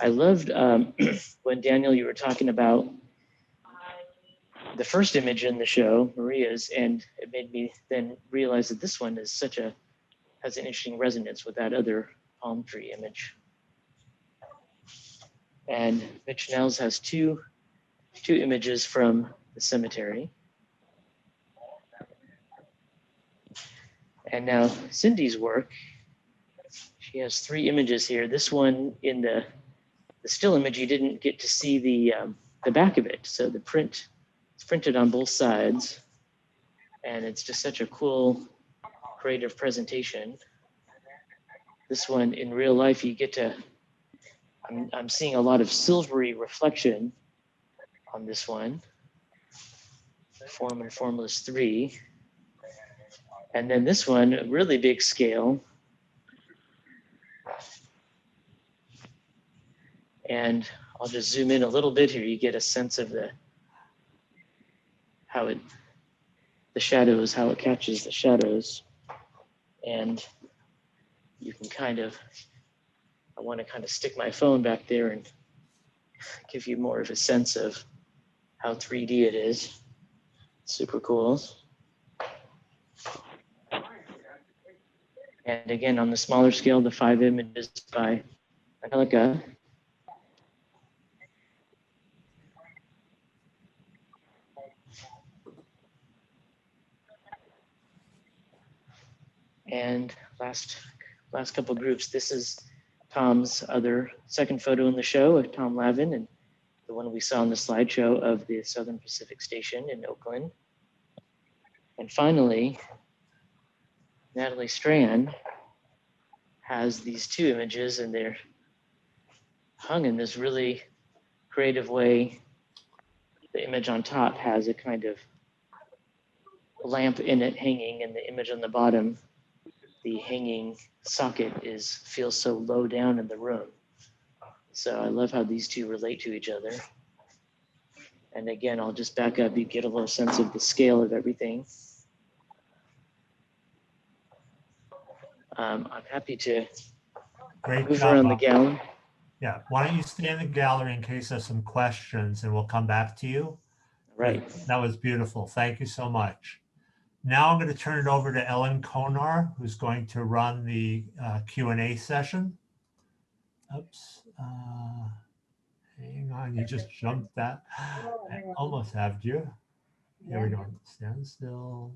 I loved when Daniel, you were talking about the first image in the show, Maria's, and it made me then realize that this one is has an interesting resonance with that other palm tree image. And Mitch Nelles has two images from the cemetery. And now Cindy's work, she has 3 images here. This one in the still image, you didn't get to see the back of it. So the print, it's printed on both sides. And it's just such a cool, creative presentation. This one in real life, you get to, I'm seeing a lot of silvery reflection on this one. Form and Formless 3. And then this one, a really big scale. And I'll just zoom in a little bit here. You get a sense of the shadows, how it catches the shadows. And you can I want to kind of stick my phone back there and give you more of a sense of how 3D it is. Super cool. And again, on the smaller scale, the 5 images by Angelika. And last couple groups, this is Tom's other second photo in the show of Tom Lavin, and the one we saw on the slideshow of the Southern Pacific Station in Oakland. And finally, Nathalie Strand has these 2 images, and they're hung in this really creative way. The image on top has a kind of lamp in it hanging, and the image on the bottom, the hanging socket feels so low down in the room. So I love how these two relate to each other. And again, I'll just back up. You get a little sense of the scale of everything. I'm happy to Great move job. around the gallery. Yeah, why don't you stay in the gallery in case there's some questions and we'll come back to you. Right. That was beautiful. Thank you so much. Now I'm going to turn it over to Ellen Konar, who's going to run the Q&A session. Oops. Hang on, you just jumped that. I almost have you. Here we go. Stand still.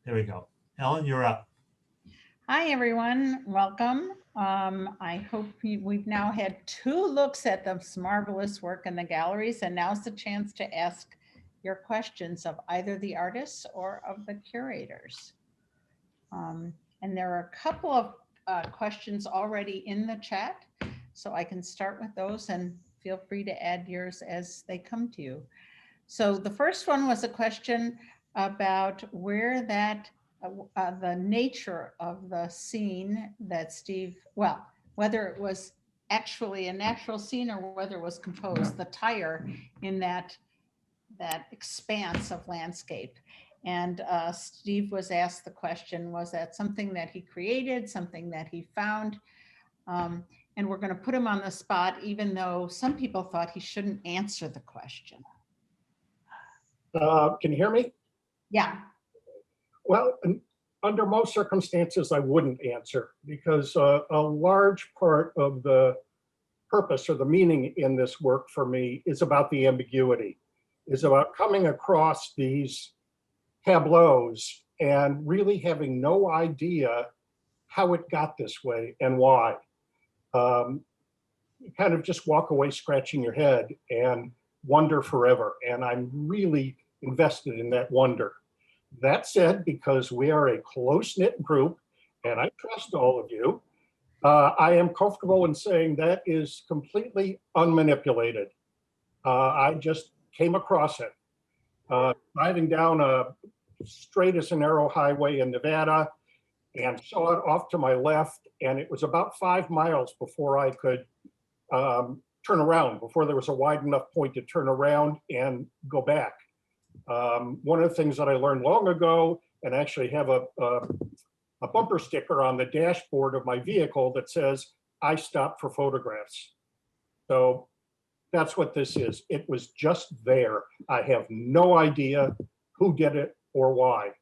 There we go. Ellen, you're up. Hi, everyone. Welcome. I hope we've now had 2 looks at this marvelous work in the galleries, and now's the chance to ask your questions of either the artists or of the curators. And there are a couple of questions already in the chat, so I can start with those and feel free to add yours as they come to you. So the first one was a question about where that the nature of the scene that Steve, well, whether it was actually a natural scene or whether it was composed, the tire in that expanse of landscape. And Steve was asked the question, was that something that he created, something that he found? And we're going to put him on the spot, even though some people thought he shouldn't answer the question. Can you hear me? Yeah. Well, under most circumstances, I wouldn't answer, because a large part of the purpose or the meaning in this work for me is about the ambiguity, is about coming across these tableaus and really having no idea how it got this way and why. You kind of just walk away scratching your head and wonder forever. And I'm really invested in that wonder. That said, because we are a close-knit group, and I trust all of you, I am comfortable in saying that is completely unmanipulated. I just came across it. Driving down a straight as an arrow highway in Nevada, and saw it off to my left, and it was about 5 miles before I could turn around, before there was a wide enough point to turn around and go back. One of the things that I learned long ago, and actually have a bumper sticker on the dashboard of my vehicle that says, "I stopped for photographs." So that's what this is. It was just there. I have no idea who did it or why.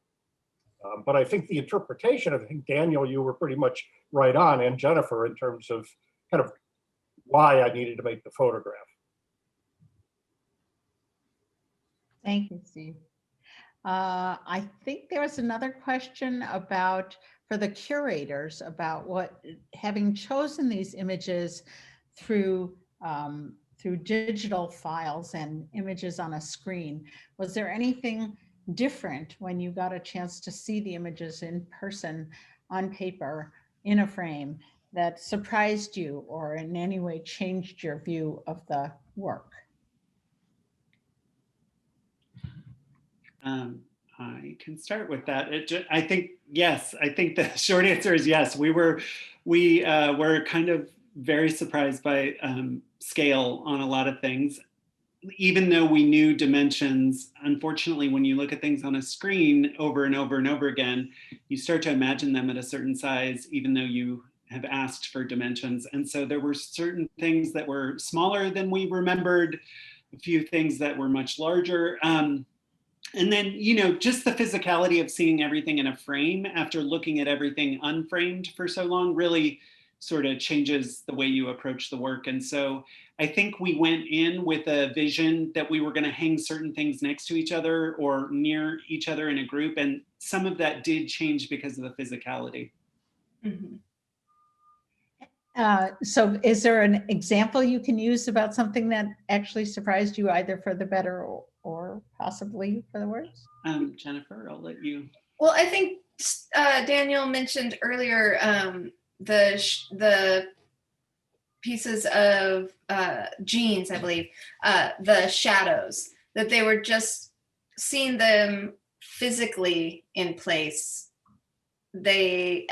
But I think the interpretation, I think, Daniel, you were pretty much right on, and Jennifer, in terms of kind of why I needed to make the photograph. Thank you, Steve. I think there was another question about, for the curators, about what, having chosen these images through digital files and images on a screen, was there anything different when you got a chance to see the images in person, on paper, in a frame, that surprised you or in any way changed your view of the work? I can start with that. I think, yes, I think the short answer is yes. We were kind of very surprised by scale on a lot of things. Even though we knew dimensions, unfortunately, when you look at things on a screen over and over and over again, you start to imagine them at a certain size, even though you have asked for dimensions. And so there were certain things that were smaller than we remembered, a few things that were much larger. And then, you know, just the physicality of seeing everything in a frame after looking at everything unframed for so long really sort of changes the way you approach the work. And so I think we went in with a vision that we were going to hang certain things next to each other or near each other in a group. And some of that did change because of the physicality. Mm-hmm. So is there an example you can use about something that actually surprised you, either for the better or possibly for the worse? Jennifer, I'll let you. Well, I think Daniel mentioned earlier the pieces of jeans, I believe, the shadows, that they were just seeing them physically in place. They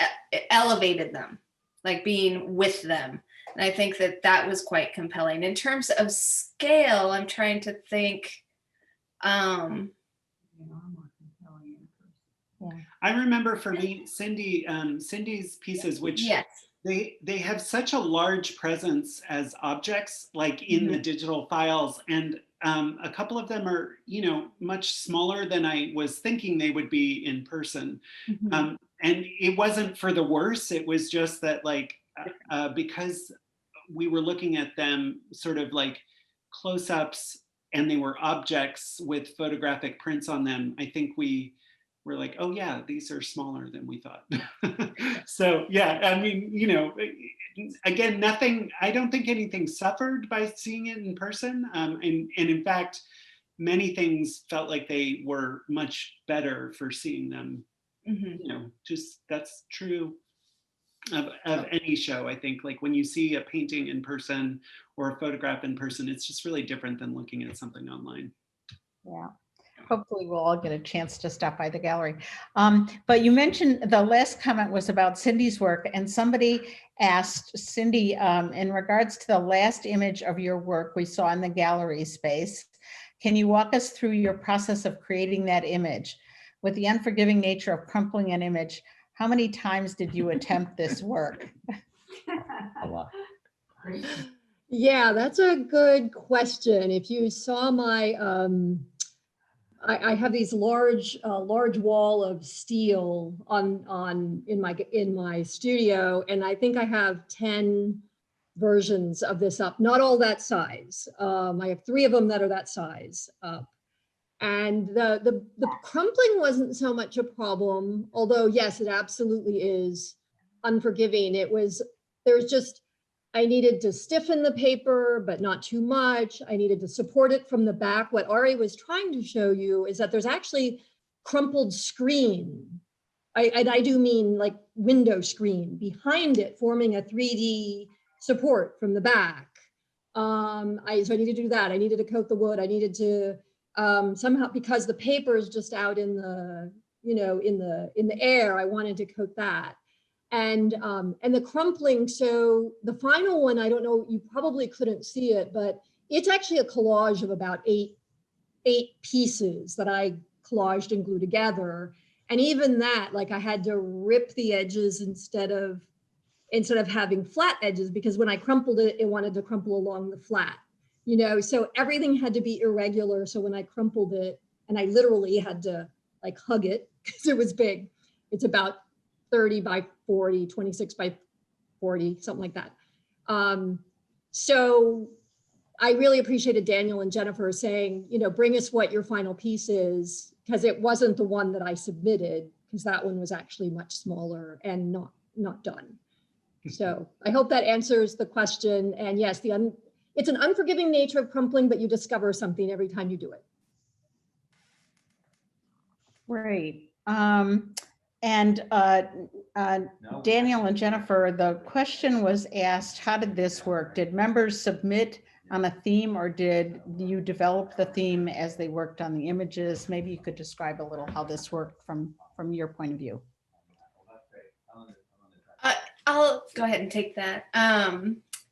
elevated them, like being with them. And I think that that was quite compelling. In terms of scale, I'm trying to think. I remember for me, Cindy's pieces, which Yes. they have such a large presence as objects, like in the digital files. And a couple of them are, you know, much smaller than I was thinking they would be in person. And it wasn't for the worse. It was just that, like, because we were looking at them sort of like close-ups and they were objects with photographic prints on them, I think we were like, oh yeah, these are smaller than we thought. So yeah, I mean, you know, again, nothing, I don't think anything suffered by seeing it in person. And in fact, many things felt like they were much better for seeing them. You know, just that's true of any show. I think, like when you see a painting in person or a photograph in person, it's just really different than looking at something online. Yeah. Hopefully we'll all get a chance to stop by the gallery. But you mentioned the last comment was about Cindy's work, and somebody asked Cindy, in regards to the last image of your work we saw in the gallery space, can you walk us through your process of creating that image? With the unforgiving nature of crumpling an image, how many times did you attempt this work? A lot. Yeah, that's a good question. If you saw my, I have these large wall of steel in my studio, and I think I have 10 versions of this up. Not all that size. I have 3 of them that are that size up. And the crumpling wasn't so much a problem, although yes, it absolutely is unforgiving. I needed to stiffen the paper, but not too much. I needed to support it from the back. What Ari was trying to show you is that there's actually crumpled screen. I do mean like window screen behind it, forming a 3D support from the back. So I needed to do that. I needed to coat the wood. I needed to somehow, because the paper is just out in the, you know, in the air, I wanted to coat that. And the crumpling, so the final one, I don't know, you probably couldn't see it, but it's actually a collage of about eight pieces that I collaged and glued together. And even that, like I had to rip the edges instead of having flat edges, because when I crumpled it, it wanted to crumple along the flat, you know, so everything had to be irregular. So when I crumpled it, and I literally had to like hug it because it was big. It's about 30 by 40, 26 by 40, something like that. So I really appreciated Daniel and Jennifer saying, you know, bring us what your final piece is, because it wasn't the one that I submitted, because that one was actually much smaller and not done. So I hope that answers the question. And yes, it's an unforgiving nature of crumpling, but you discover something every time you do it. Great. And Daniel and Jennifer, the question was asked, how did this work? Did members submit on a theme, or did you develop the theme as they worked on the images? Maybe you could describe a little how this worked from your point of view. I'll go ahead and take that.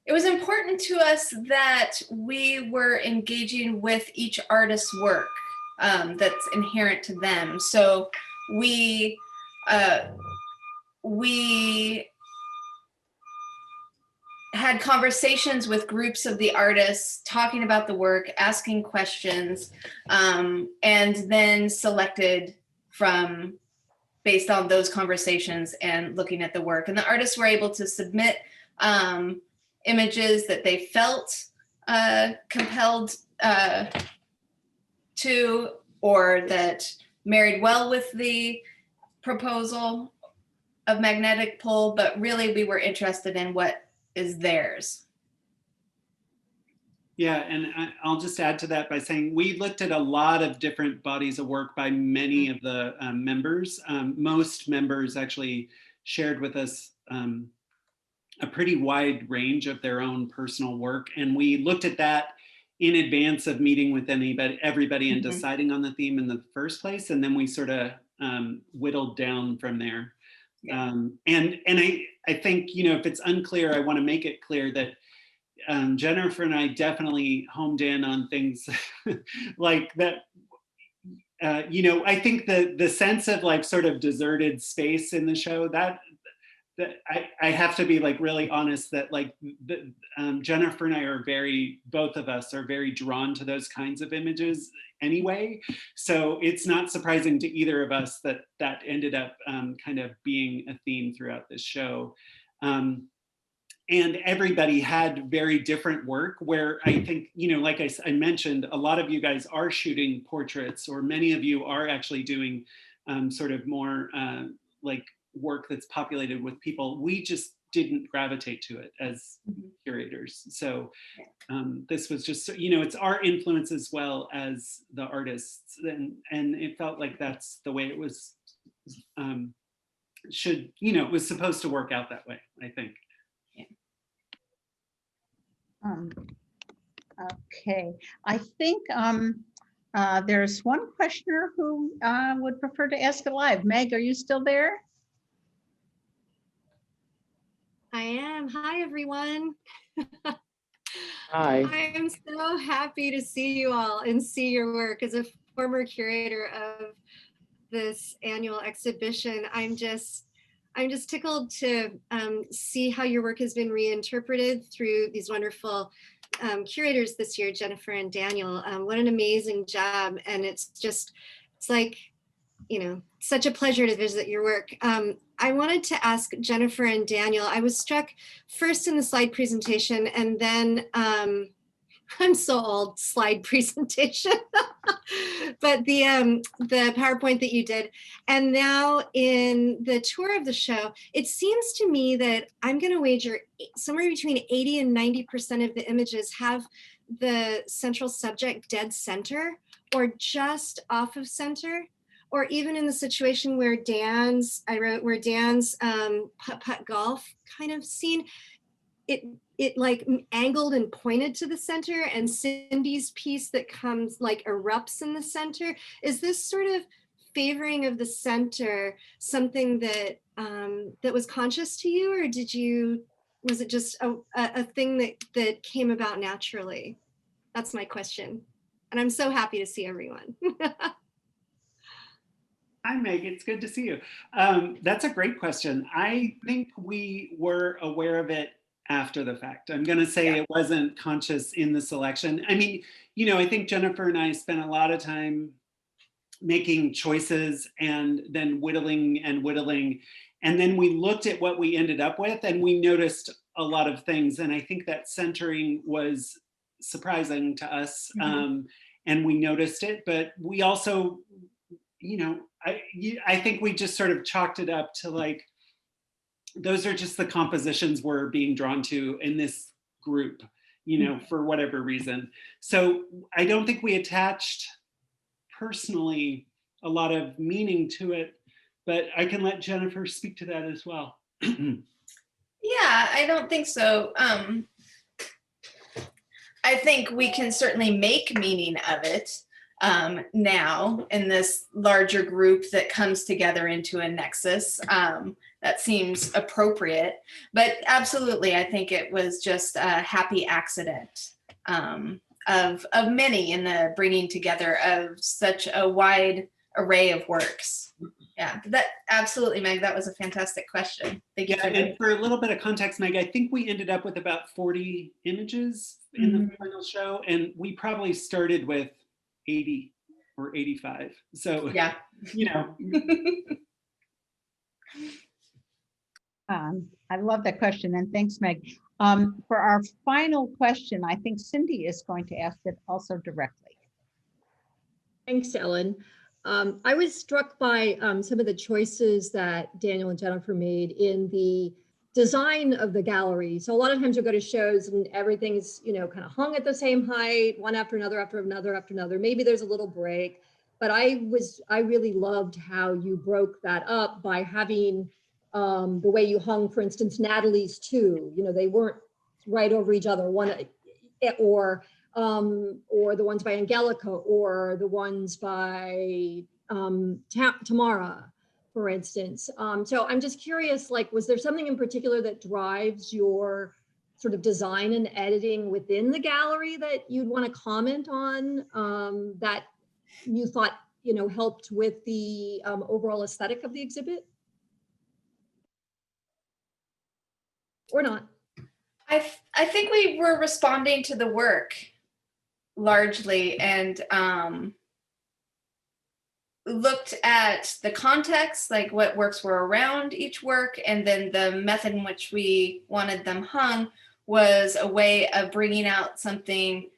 It was important to us that we were engaging with each artist's work that's inherent to them. So we had conversations with groups of the artists, talking about the work, asking questions, and then selected from based on those conversations and looking at the work. And the artists were able to submit images that they felt compelled to, or that married well with the proposal of magnetic pull, but really we were interested in what is theirs. Yeah, and I'll just add to that by saying we looked at a lot of different bodies of work by many of the members. Most members actually shared with us a pretty wide range of their own personal work. And we looked at that in advance of meeting with everybody and deciding on the theme in the first place. And then we sort of whittled down from there. Yeah. And I think, you know, if it's unclear, I want to make it clear that Jennifer and I definitely homed in on things like that. You know, I think the sense of like sort of deserted space in the show, that I have to be like really honest that like Jennifer and I are both of us are very drawn to those kinds of images anyway. So it's not surprising to either of us that that ended up kind of being a theme throughout this show. And everybody had very different work where I think, you know, like I mentioned, a lot of you guys are shooting portraits, or many of you are actually doing sort of more like work that's populated with people. We just didn't gravitate to it as curators. So this was just, you know, it's our influence as well as the artists. And it felt like that's the way it was, you know, it was supposed to work out that way, I think. Okay, I think there's one questioner who would prefer to ask it live. Meg, are you still there? I am. Hi, everyone. Hi. I am so happy to see you all and see your work. As a former curator of this annual exhibition, I'm just tickled to see how your work has been reinterpreted through these wonderful curators this year, Jennifer and Daniel. What an amazing job. And it's like, you know, such a pleasure to visit your work. I wanted to ask Jennifer and Daniel, I was struck first in the slide presentation, and then I'm so old, slide presentation, but the PowerPoint that you did, and now in the tour of the show, it seems to me that I'm going to wager somewhere between 80 and 90% of the images have the central subject dead center or just off of center, or even in the situation where Dan's putt-putt golf kind of scene, it like angled and pointed to the center, and Cindy's piece that comes like erupts in the center. Is this sort of favoring of the center something that that was conscious to you, or was it just a thing that came about naturally? That's my question. And I'm so happy to see everyone. Hi, Meg, it's good to see you. That's a great question. I think we were aware of it after the fact. I'm going to say it wasn't conscious in the selection. I mean, you know, I think Jennifer and I spent a lot of time making choices and then whittling and whittling. And then we looked at what we ended up with and we noticed a lot of things. And I think that centering was surprising to us. And we noticed it, but we also, you know, I think we just sort of chalked it up to like, those are just the compositions we're being drawn to in this group, you know, for whatever reason. So I don't think we attached personally a lot of meaning to it, but I can let Jennifer speak to that as well. Yeah, I don't think so. I think we can certainly make meaning of it now in this larger group that comes together into a nexus. That seems appropriate, but absolutely, I think it was just a happy accident of many in the bringing together of such a wide array of works. Yeah, that absolutely, Meg, that was a fantastic question. Thank you. Yeah, and for a little bit of context, Meg, I think we ended up with about 40 images in the final show, and we probably started with 80 or 85. So, yeah, you know. I love that question, and thanks, Meg. For our final question, I think Cindy is going to ask it also directly. Thanks, Ellen. I was struck by some of the choices that Daniel and Jennifer made in the design of the gallery. So a lot of times you'll go to shows and everything's, you know, kind of hung at the same height, one after another, after another, after another. Maybe there's a little break, but I really loved how you broke that up by having the way you hung, for instance, Nathalie's too, you know, they weren't right over each other, or the ones by Angelika, or the ones by Tamara, for instance. So I'm just curious, like, was there something in particular that drives your sort of design and editing within the gallery that you'd want to comment on, that you thought, you know, helped with the overall aesthetic of the exhibit? Or not? I think we were responding to the work largely, and looked at the context, like what works were around each work, and then the method in which we wanted them hung was a way of bringing out something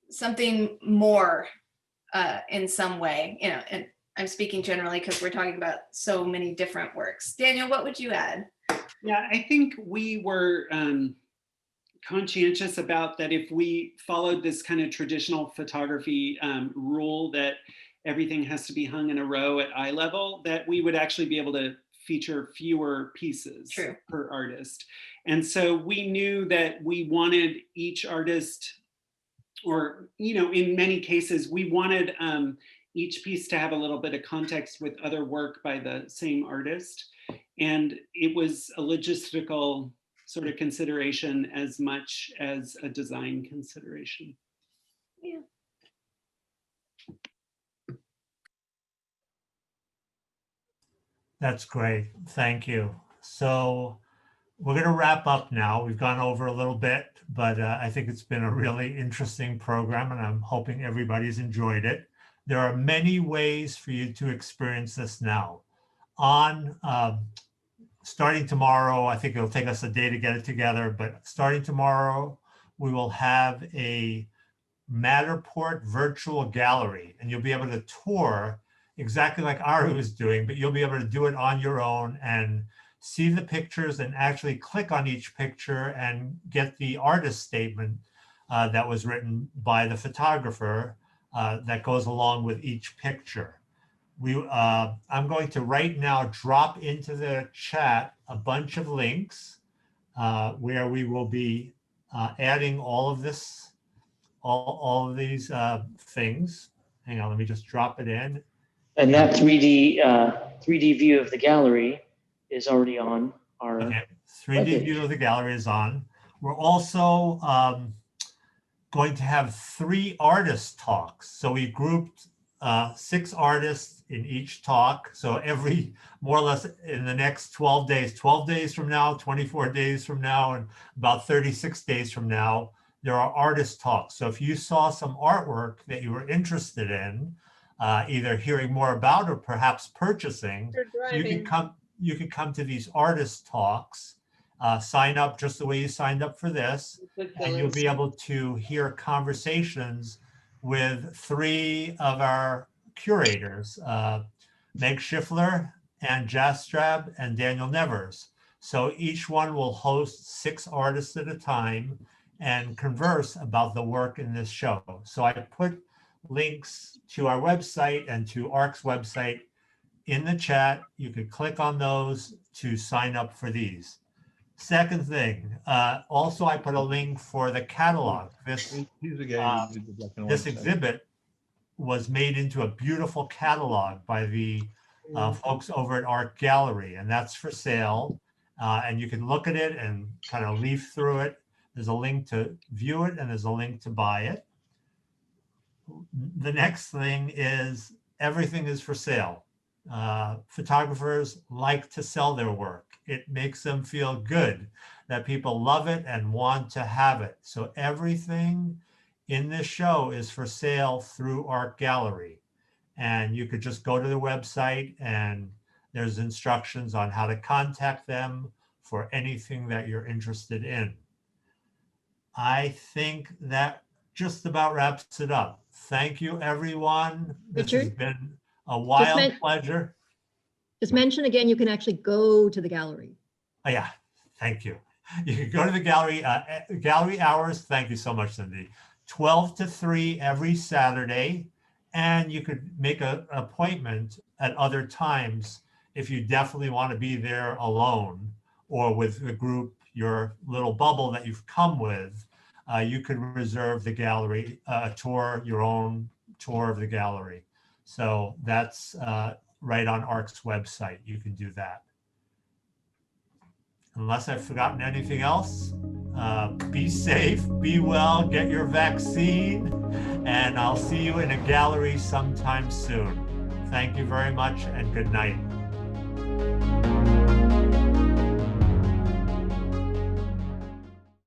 something more in some way, you know. And I'm speaking generally because we're talking about so many different works. Daniel, what would you add? Yeah, I think we were conscientious about that. If we followed this kind of traditional photography rule that everything has to be hung in a row at eye level, that we would actually be able to feature fewer pieces per artist. And so we knew that we wanted each artist, or, you know, in many cases, we wanted each piece to have a little bit of context with other work by the same artist. And it was a logistical sort of consideration as much as a design consideration. Yeah. That's great. Thank you. So we're going to wrap up now. We've gone over a little bit, but I think it's been a really interesting program, and I'm hoping everybody's enjoyed it. There are many ways for you to experience this now. On starting tomorrow, I think it'll take us a day to get it together, but starting tomorrow, we will have a Matterport virtual gallery, and you'll be able to tour exactly like Ari was doing, but you'll be able to do it on your own and see the pictures and actually click on each picture and get the artist statement that was written by the photographer that goes along with each picture. I'm going to right now drop into the chat a bunch of links where we will be adding all of this, all of these things. Hang on, let me just drop it in. And that 3D view of the gallery is already on our 3D view of the gallery is on. We're also going to have 3 artist talks. So we grouped 6 artists in each talk. So every, more or less, in the next 12 days from now, 24 days from now, and about 36 days from now, there are artist talks. So if you saw some artwork that you were interested in, either hearing more about or perhaps purchasing, you can come to these artist talks, sign up just the way you signed up for this, and you'll be able to hear conversations with 3 of our curators, Meg Shiffler and Jastrab and Daniel Nevers. So each one will host 6 artists at a time and converse about the work in this show. So I put links to our website and to ARC's website in the chat. You could click on those to sign up for these. Second thing, also I put a link for the catalog. This exhibit was made into a beautiful catalog by the folks over at Art Gallery, and that's for sale. And you can look at it and kind of leaf through it. There's a link to view it and there's a link to buy it. The next thing is everything is for sale. Photographers like to sell their work. It makes them feel good that people love it and want to have it. So everything in this show is for sale through Art Gallery. And you could just go to the website and there's instructions on how to contact them for anything that you're interested in. I think that just about wraps it up. Thank you, everyone. This has been a wild pleasure. Just mention again, you can actually go to the gallery. Oh, yeah, thank you. You can go to the gallery, gallery hours. Thank you so much, Cindy. 12 to 3 every Saturday. And you could make an appointment at other times if you definitely want to be there alone or with a group, your little bubble that you've come with, you could reserve the gallery, tour, your own tour of the gallery. So that's right on ARC's website. You can do that. Unless I've forgotten anything else, be safe, be well, get your vaccine, and I'll see you in a gallery sometime soon. Thank you very much and good night.